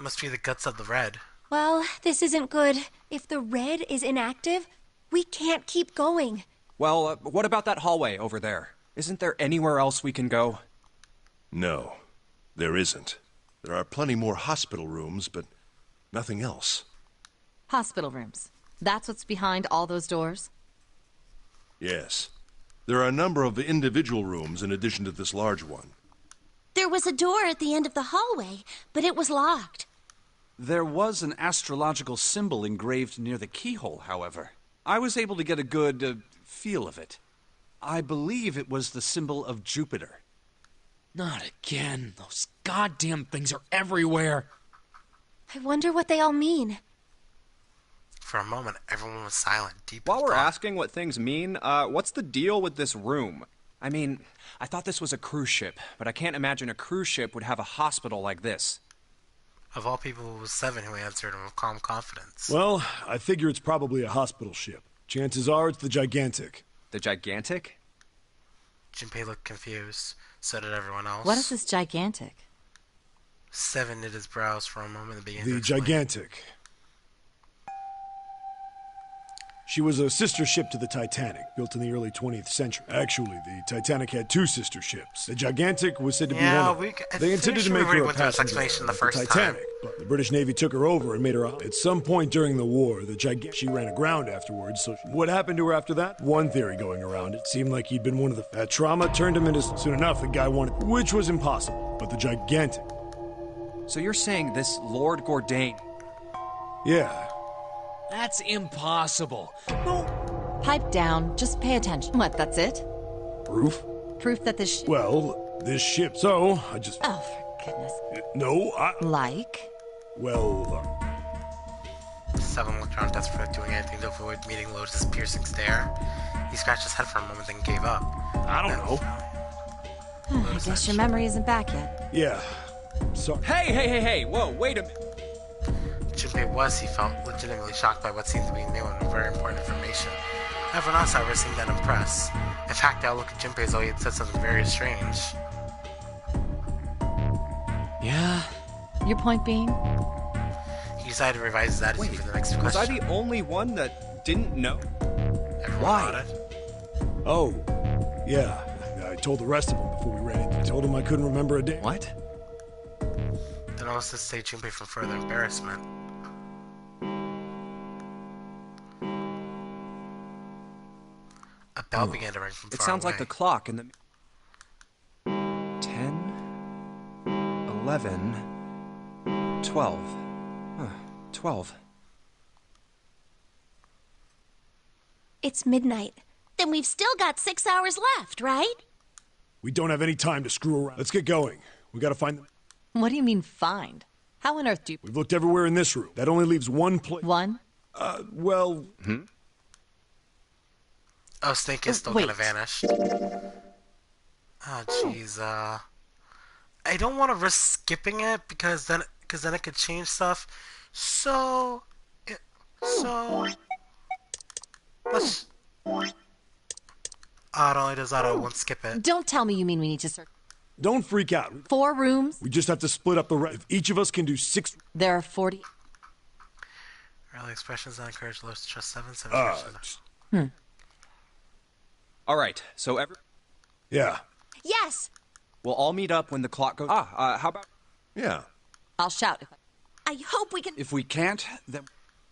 Must be the guts of the red. Well, this isn't good. If the red is inactive, we can't keep going. Well, what about that hallway over there? Isn't there anywhere else we can go? No, there isn't. There are plenty more hospital rooms, but nothing else. Hospital rooms. That's what's behind all those doors? Yes. There are a number of individual rooms in addition to this large one. There was a door at the end of the hallway, but it was locked. There was an astrological symbol engraved near the keyhole, however. I was able to get a good feel of it. I believe it was the symbol of Jupiter. Not again. Those goddamn things are everywhere. I wonder what they all mean. For a moment, everyone was silent, deep While in we're thought. asking what things mean, what's the deal with this room? I mean, I thought this was a cruise ship, but I can't imagine a cruise ship would have a hospital like this. Of all people, it was Seven who answered him with calm confidence. Well, I figure it's probably a hospital ship. Chances are it's the Gigantic. The Gigantic? Junpei looked confused. So did everyone else. What is this gigantic? Seven knit his brows for a moment and began to The explain. Gigantic. She was a sister ship to the Titanic, built in the early 20th century. Actually, the Titanic had two sister ships. The Gigantic was said to be Yeah, one of them. I They think intended to we make already her a went through this passenger explanation the of first Titanic, but the British Navy took her over and made her At some point during the war, the Gigantic, she ran aground afterwards, so what happened to her after that? One theory going around, it seemed like he'd been one of the... That trauma turned him into... Soon enough, the guy wanted... Which was impossible, but the Gigantic... So you're saying this Lord Gordain... Yeah. That's impossible. No. Pipe down. Just pay attention. What, that's it? Proof? Proof that this Well, this ship... So, I just... Oh, for goodness. No, Like? Well, Seven looked around desperate, doing anything to avoid meeting Lotus's piercing stare. He scratched his head for a moment, then gave up. I don't know. I guess your memory isn't back yet. Yeah. Sorry. Hey! Whoa, wait a minute. Junpei was, he felt, legitimately shocked by what seemed to be new and very important information. Everyone else, however, seemed unimpressed. In fact, the outlook of Junpei as though he had said something very strange. Yeah? Your point being? He decided to revise his attitude for the next Was I question. the only one that didn't know? Everyone Why? nodded. Oh, yeah. I told the rest of them before we ran in. I told them I couldn't remember a day. What? Then almost to save Junpei from further embarrassment. A bell began to ring from It far sounds away. like the clock in the... 10, 11, 12. Huh, 12. It's midnight. Then we've still got 6 hours left, right? We don't have any time to screw around. Let's get going. We gotta find them. What do you mean, find? How on earth do you... We've looked everywhere in this room. That only leaves one place. One? Well... Oh, Snake is still Wait. gonna vanish. Oh, jeez, I don't want to risk skipping it because then it could change stuff. So... Let's... Oh, it only does auto, won't skip it. Don't tell me you mean we need to search... Don't freak out. 4 rooms? We just have to split up the rest. If each of us can do 6... There are 40... Early expressions that encourage Lotus to trust Seven. All right, so Yeah. Yes! we'll all meet up when the clock goes... how about... Yeah. I'll shout if I... I hope we can... If we can't, then...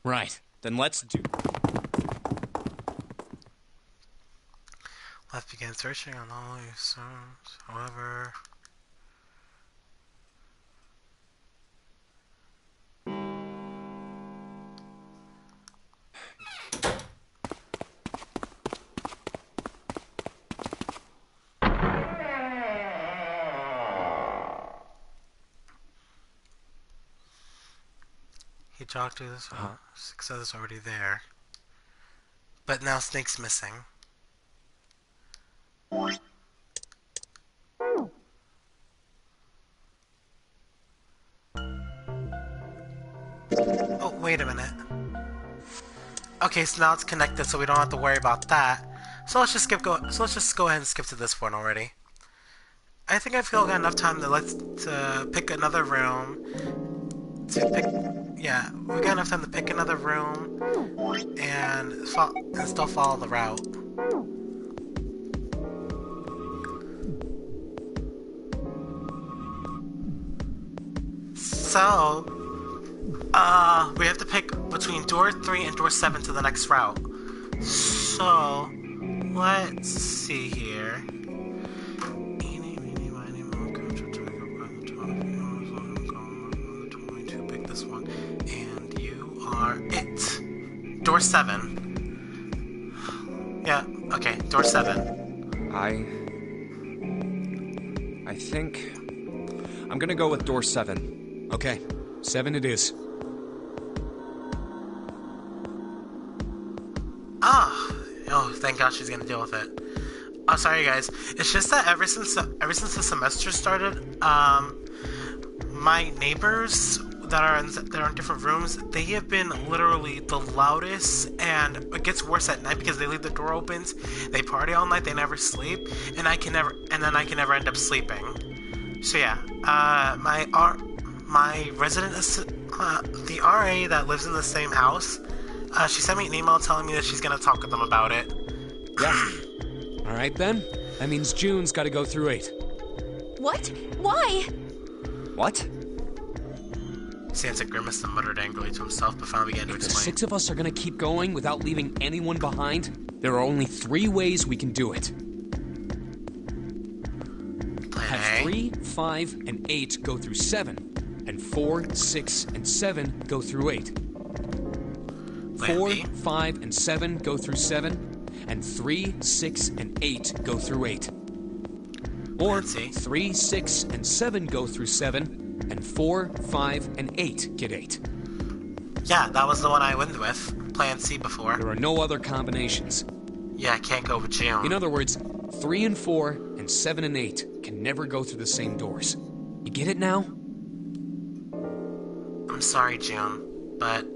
Right. Then let's do... Let's begin searching on all your songs. However... He jogged through this. Six others already there. But now Snake's missing. Oh, wait a minute. Okay, so now it's connected, so we don't have to worry about that. So let's just go ahead and skip to this point already. I think I feel I got enough time to pick another room. Yeah, we got enough time to pick another room and still follow the route. So, we have to pick between door 3 and door 7 to the next route. So, let's see here. Pick this one, and you are it. Door 7. Yeah, okay, door 7. I think... I'm gonna go with door 7. Okay, 7 it is. thank God she's gonna deal with it. I'm sorry, guys. It's just that ever since the semester started, my neighbors that are in different rooms, they have been literally the loudest, and it gets worse at night because they leave the door open. They party all night. They never sleep, and I can never end up sleeping. So yeah, my resident the RA that lives in the same house, she sent me an email telling me that she's gonna talk with them about it. Yeah. All right then. That means June's got to go through 8. What? Why? What? Sansa grimaced and muttered angrily to himself, but finally began to If the explain. 6 of us are gonna keep going without leaving anyone behind, there are only 3 ways we can do it. Plan Have A. 3, 5, and 8 go through 7, and 4, 6, and 7 go through 8. Plan 4, B. 5, and 7 go through 7, and 3, 6, and 8 go through 8. Or Plan C. 3, 6, and 7 go through 7, and 4, 5, and 8 get 8. Yeah, that was the one I went with. Plan C before. There are no other combinations. Yeah, I can't go with June. In other words, 3 and 4 and 7 and 8 can never go through the same doors. You get it now? I'm sorry, June, but,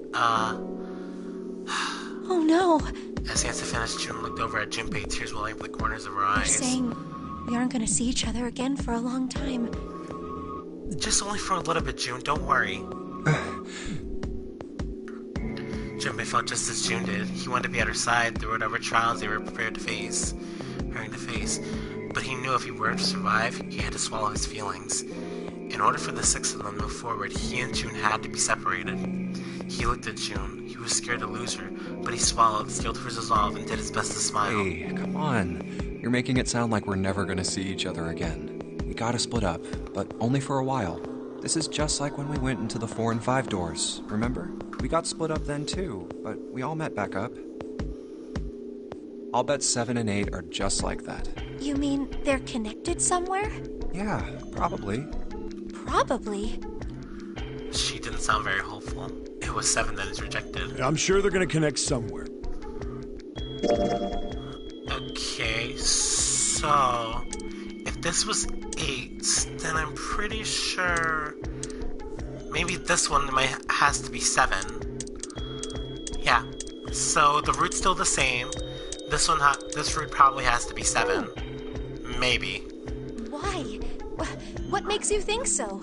Oh no. As Sansa finished, June looked over at Junpei, tears welling up the corners of her You're eyes. saying we aren't gonna see each other again for a long time. Just only for a little bit, June, don't worry. Junpei felt just as June did. He wanted to be at her side through whatever trials they were prepared to face. But he knew if he were to survive, he had to swallow his feelings. In order for the 6 of them to move forward, he and June had to be separated. He looked at June. He was scared to lose her, but he swallowed, steeled his resolve, and did his best to smile. Hey, come on. You're making it sound like we're never gonna see each other again. We gotta split up, but only for a while. This is just like when we went into the 4 and 5 doors, remember? We got split up then too, but we all met back up. I'll bet 7 and 8 are just like that. You mean they're connected somewhere? Yeah, probably. Probably. She didn't sound very hopeful. It was 7 that is rejected. I'm sure they're gonna connect somewhere. Okay, so if this was 8, then I'm pretty sure maybe this one has to be 7. Yeah. So the route's still the same. This route probably has to be 7. Maybe. Why? What makes you think so?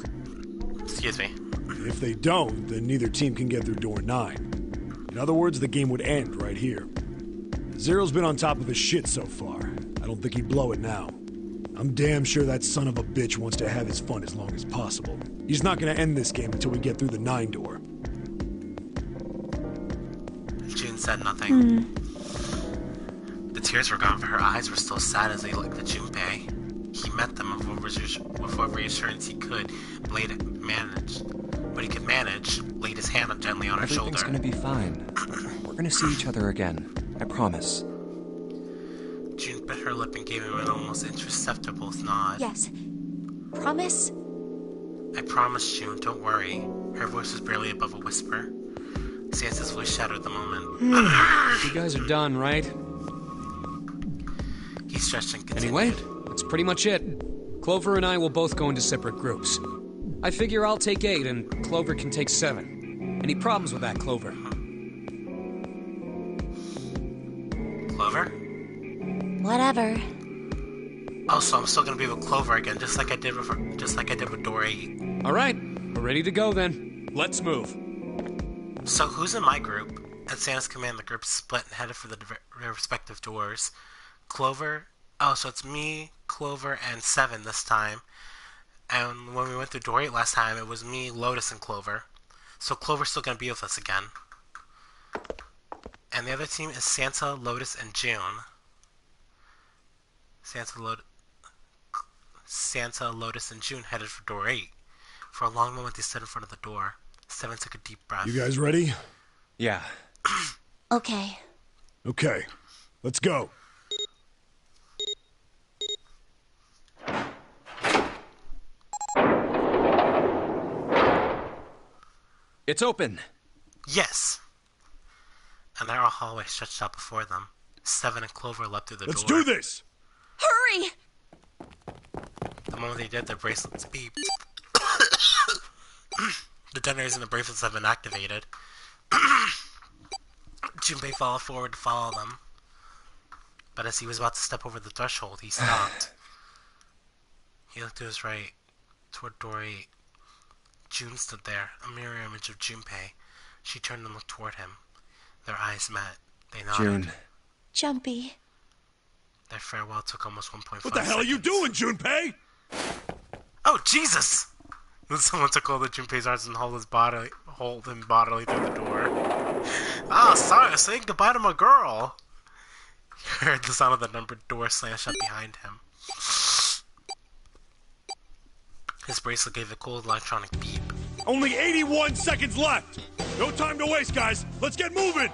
Excuse me. If they don't, then neither team can get through door 9. In other words, the game would end right here. Zero's been on top of his shit so far. I don't think he'd blow it now. I'm damn sure that son of a bitch wants to have his fun as long as possible. He's not gonna end this game until we get through the 9 door. June said nothing. The tears were gone, but her eyes were still sad as they looked at Junpei. He met them with what reassurance he could, what he could manage, laid his hand gently on her shoulder. Everything's gonna be fine. We're gonna see each other again. I promise. June bit her lip and gave him an almost imperceptible nod. Yes. Promise? I promise, June, don't worry. Her voice was barely above a whisper. Sansa's voice shadowed at the moment. You guys are done, right? He stretched and continued. Anyway, that's pretty much it. Clover and I will both go into separate groups. I figure I'll take 8 and Clover can take 7. Any problems with that, Clover? Clover? Whatever. Also, I'm still gonna be with Clover again, just like I did with Door 8. All right, we're ready to go then. Let's move. So who's in my group? At Santa's command, the group split and headed for their respective doors. Clover. Oh, so it's me, Clover, and 7 this time. And when we went through Door 8 last time, it was me, Lotus, and Clover. So Clover's still gonna be with us again. And the other team is Santa, Lotus, and June. Santa, Lotus, and June headed for Door 8. For a long moment, they stood in front of the door. 7 took a deep breath. You guys ready? Yeah. Okay. Okay. Let's go. It's open. Yes! A narrow hallway stretched out before them. Seven and Clover leapt through the Let's door. do this! Hurry! The moment they did, their bracelets beeped. The detonators in the bracelets have been activated. Junpei followed forward to follow them. But as he was about to step over the threshold, he stopped. He looked to his right, toward door 8. June stood there, a mirror image of Junpei. She turned and looked toward him. Their eyes met. They nodded. June. Jumpy. Their farewell took almost 1.5 seconds. What the hell are you doing, Junpei? Oh, Jesus! Then someone took hold of Junpei's arms and hold him bodily through the door. Ah, sorry, saying goodbye to my girl. He heard the sound of the numbered door slam shut behind him. His bracelet gave a cold electronic beep. Only 81 seconds left! No time to waste, guys! Let's get moving!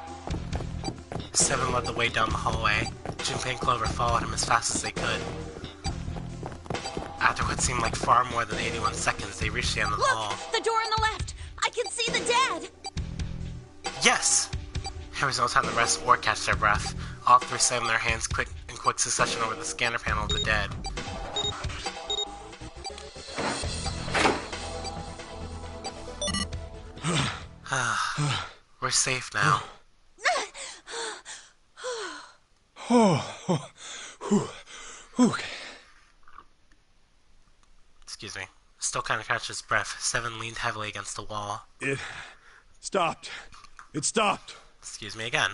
Seven led the way down the hallway. Junpei and Clover followed him as fast as they could. After what seemed like far more than 81 seconds, they reached the end of the hall. Look! The door on the left! I can see the dead! Yes! There was no time to rest or catch their breath. All three slammed their hands in quick succession over the scanner panel of the dead. We're safe now. Okay. Excuse me. Still kind of catch his breath. Seven leaned heavily against the wall. It stopped. It stopped. Excuse me again.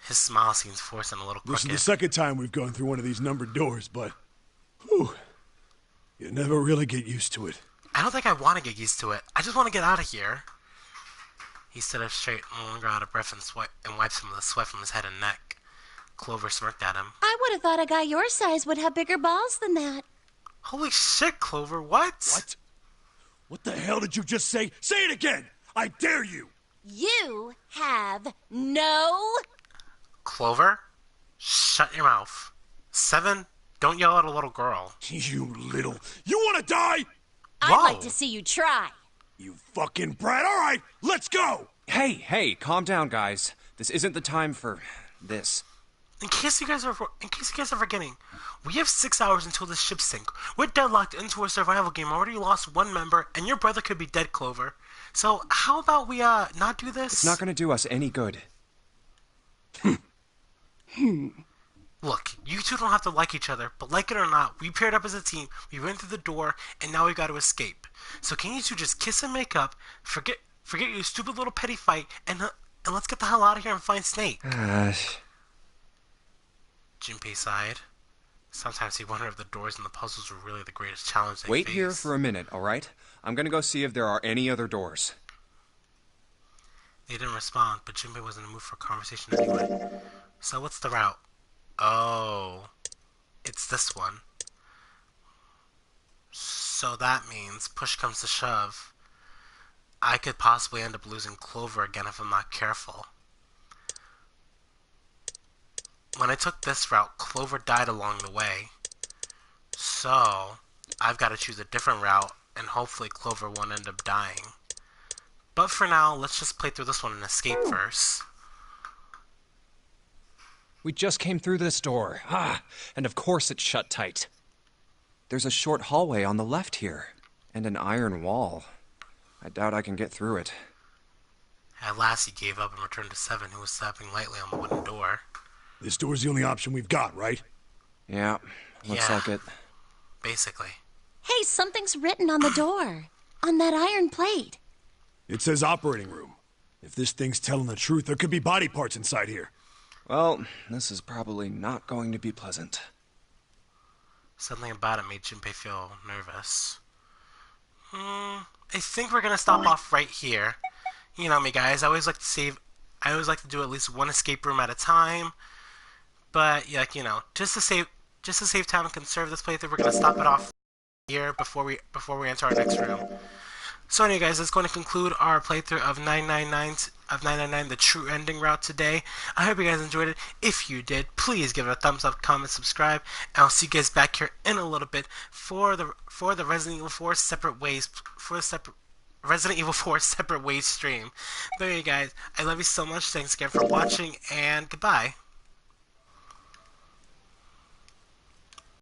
His smile seems forced and a little This is crooked. the second time we've gone through one of these numbered doors, but... Whew, you never really get used to it. I don't think I want to get used to it. I just want to get out of here. He stood up straight, no longer out of breath, and wiped some of the sweat from his head and neck. Clover smirked at him. I would have thought a guy your size would have bigger balls than that. Holy shit, Clover, what? What? What the hell did you just say? Say it again! I dare you! You have no... Clover, shut your mouth. Seven, don't yell at a little girl. You little... You wanna die? I'd like to see you try. You fucking brat. Alright, let's go! Hey, calm down, guys. This isn't the time for this. In case you guys are forgetting, we have 6 hours until the ship sink. We're deadlocked into a survival game. Already lost one member, and your brother could be dead, Clover. So how about we not do this? It's not gonna do us any good. Look, you two don't have to like each other, but like it or not, we paired up as a team, we went through the door, and now we got to escape. So can you two just kiss and make up, forget your stupid little petty fight, and let's get the hell out of here and find Snake? Junpei sighed. Sometimes he wondered if the doors and the puzzles were really the greatest challenge they Wait faced. here for a minute, alright? I'm gonna go see if there are any other doors. They didn't respond, but Junpei was in the mood for a conversation anyway. So what's the route? Oh, it's this one. So that means, push comes to shove, I could possibly end up losing Clover again if I'm not careful. When I took this route, Clover died along the way. So, I've got to choose a different route, and hopefully Clover won't end up dying. But for now, let's just play through this one and escape first. We just came through this door. And of course it's shut tight. There's a short hallway on the left here, and an iron wall. I doubt I can get through it. At last he gave up and returned to Seven, who was tapping lightly on the wooden door. This door's the only option we've got, right? Yeah, looks like it. Basically. Hey, something's written on the door. On that iron plate. It says operating room. If this thing's telling the truth, there could be body parts inside here. Well, this is probably not going to be pleasant. Something about it made Junpei feel nervous. I think we're gonna stop off right here. You know me, guys. I always like to do at least one escape room at a time. But yeah, just to save time and conserve this playthrough, we're gonna stop it off here before we enter our next room. So anyway, guys, that's going to conclude our playthrough of 999, the true ending route today. I hope you guys enjoyed it. If you did, please give it a thumbs up, comment, subscribe, and I'll see you guys back here in a little bit for the Resident Evil 4 Resident Evil 4 separate ways stream. But anyway, guys, I love you so much. Thanks again for watching, and goodbye.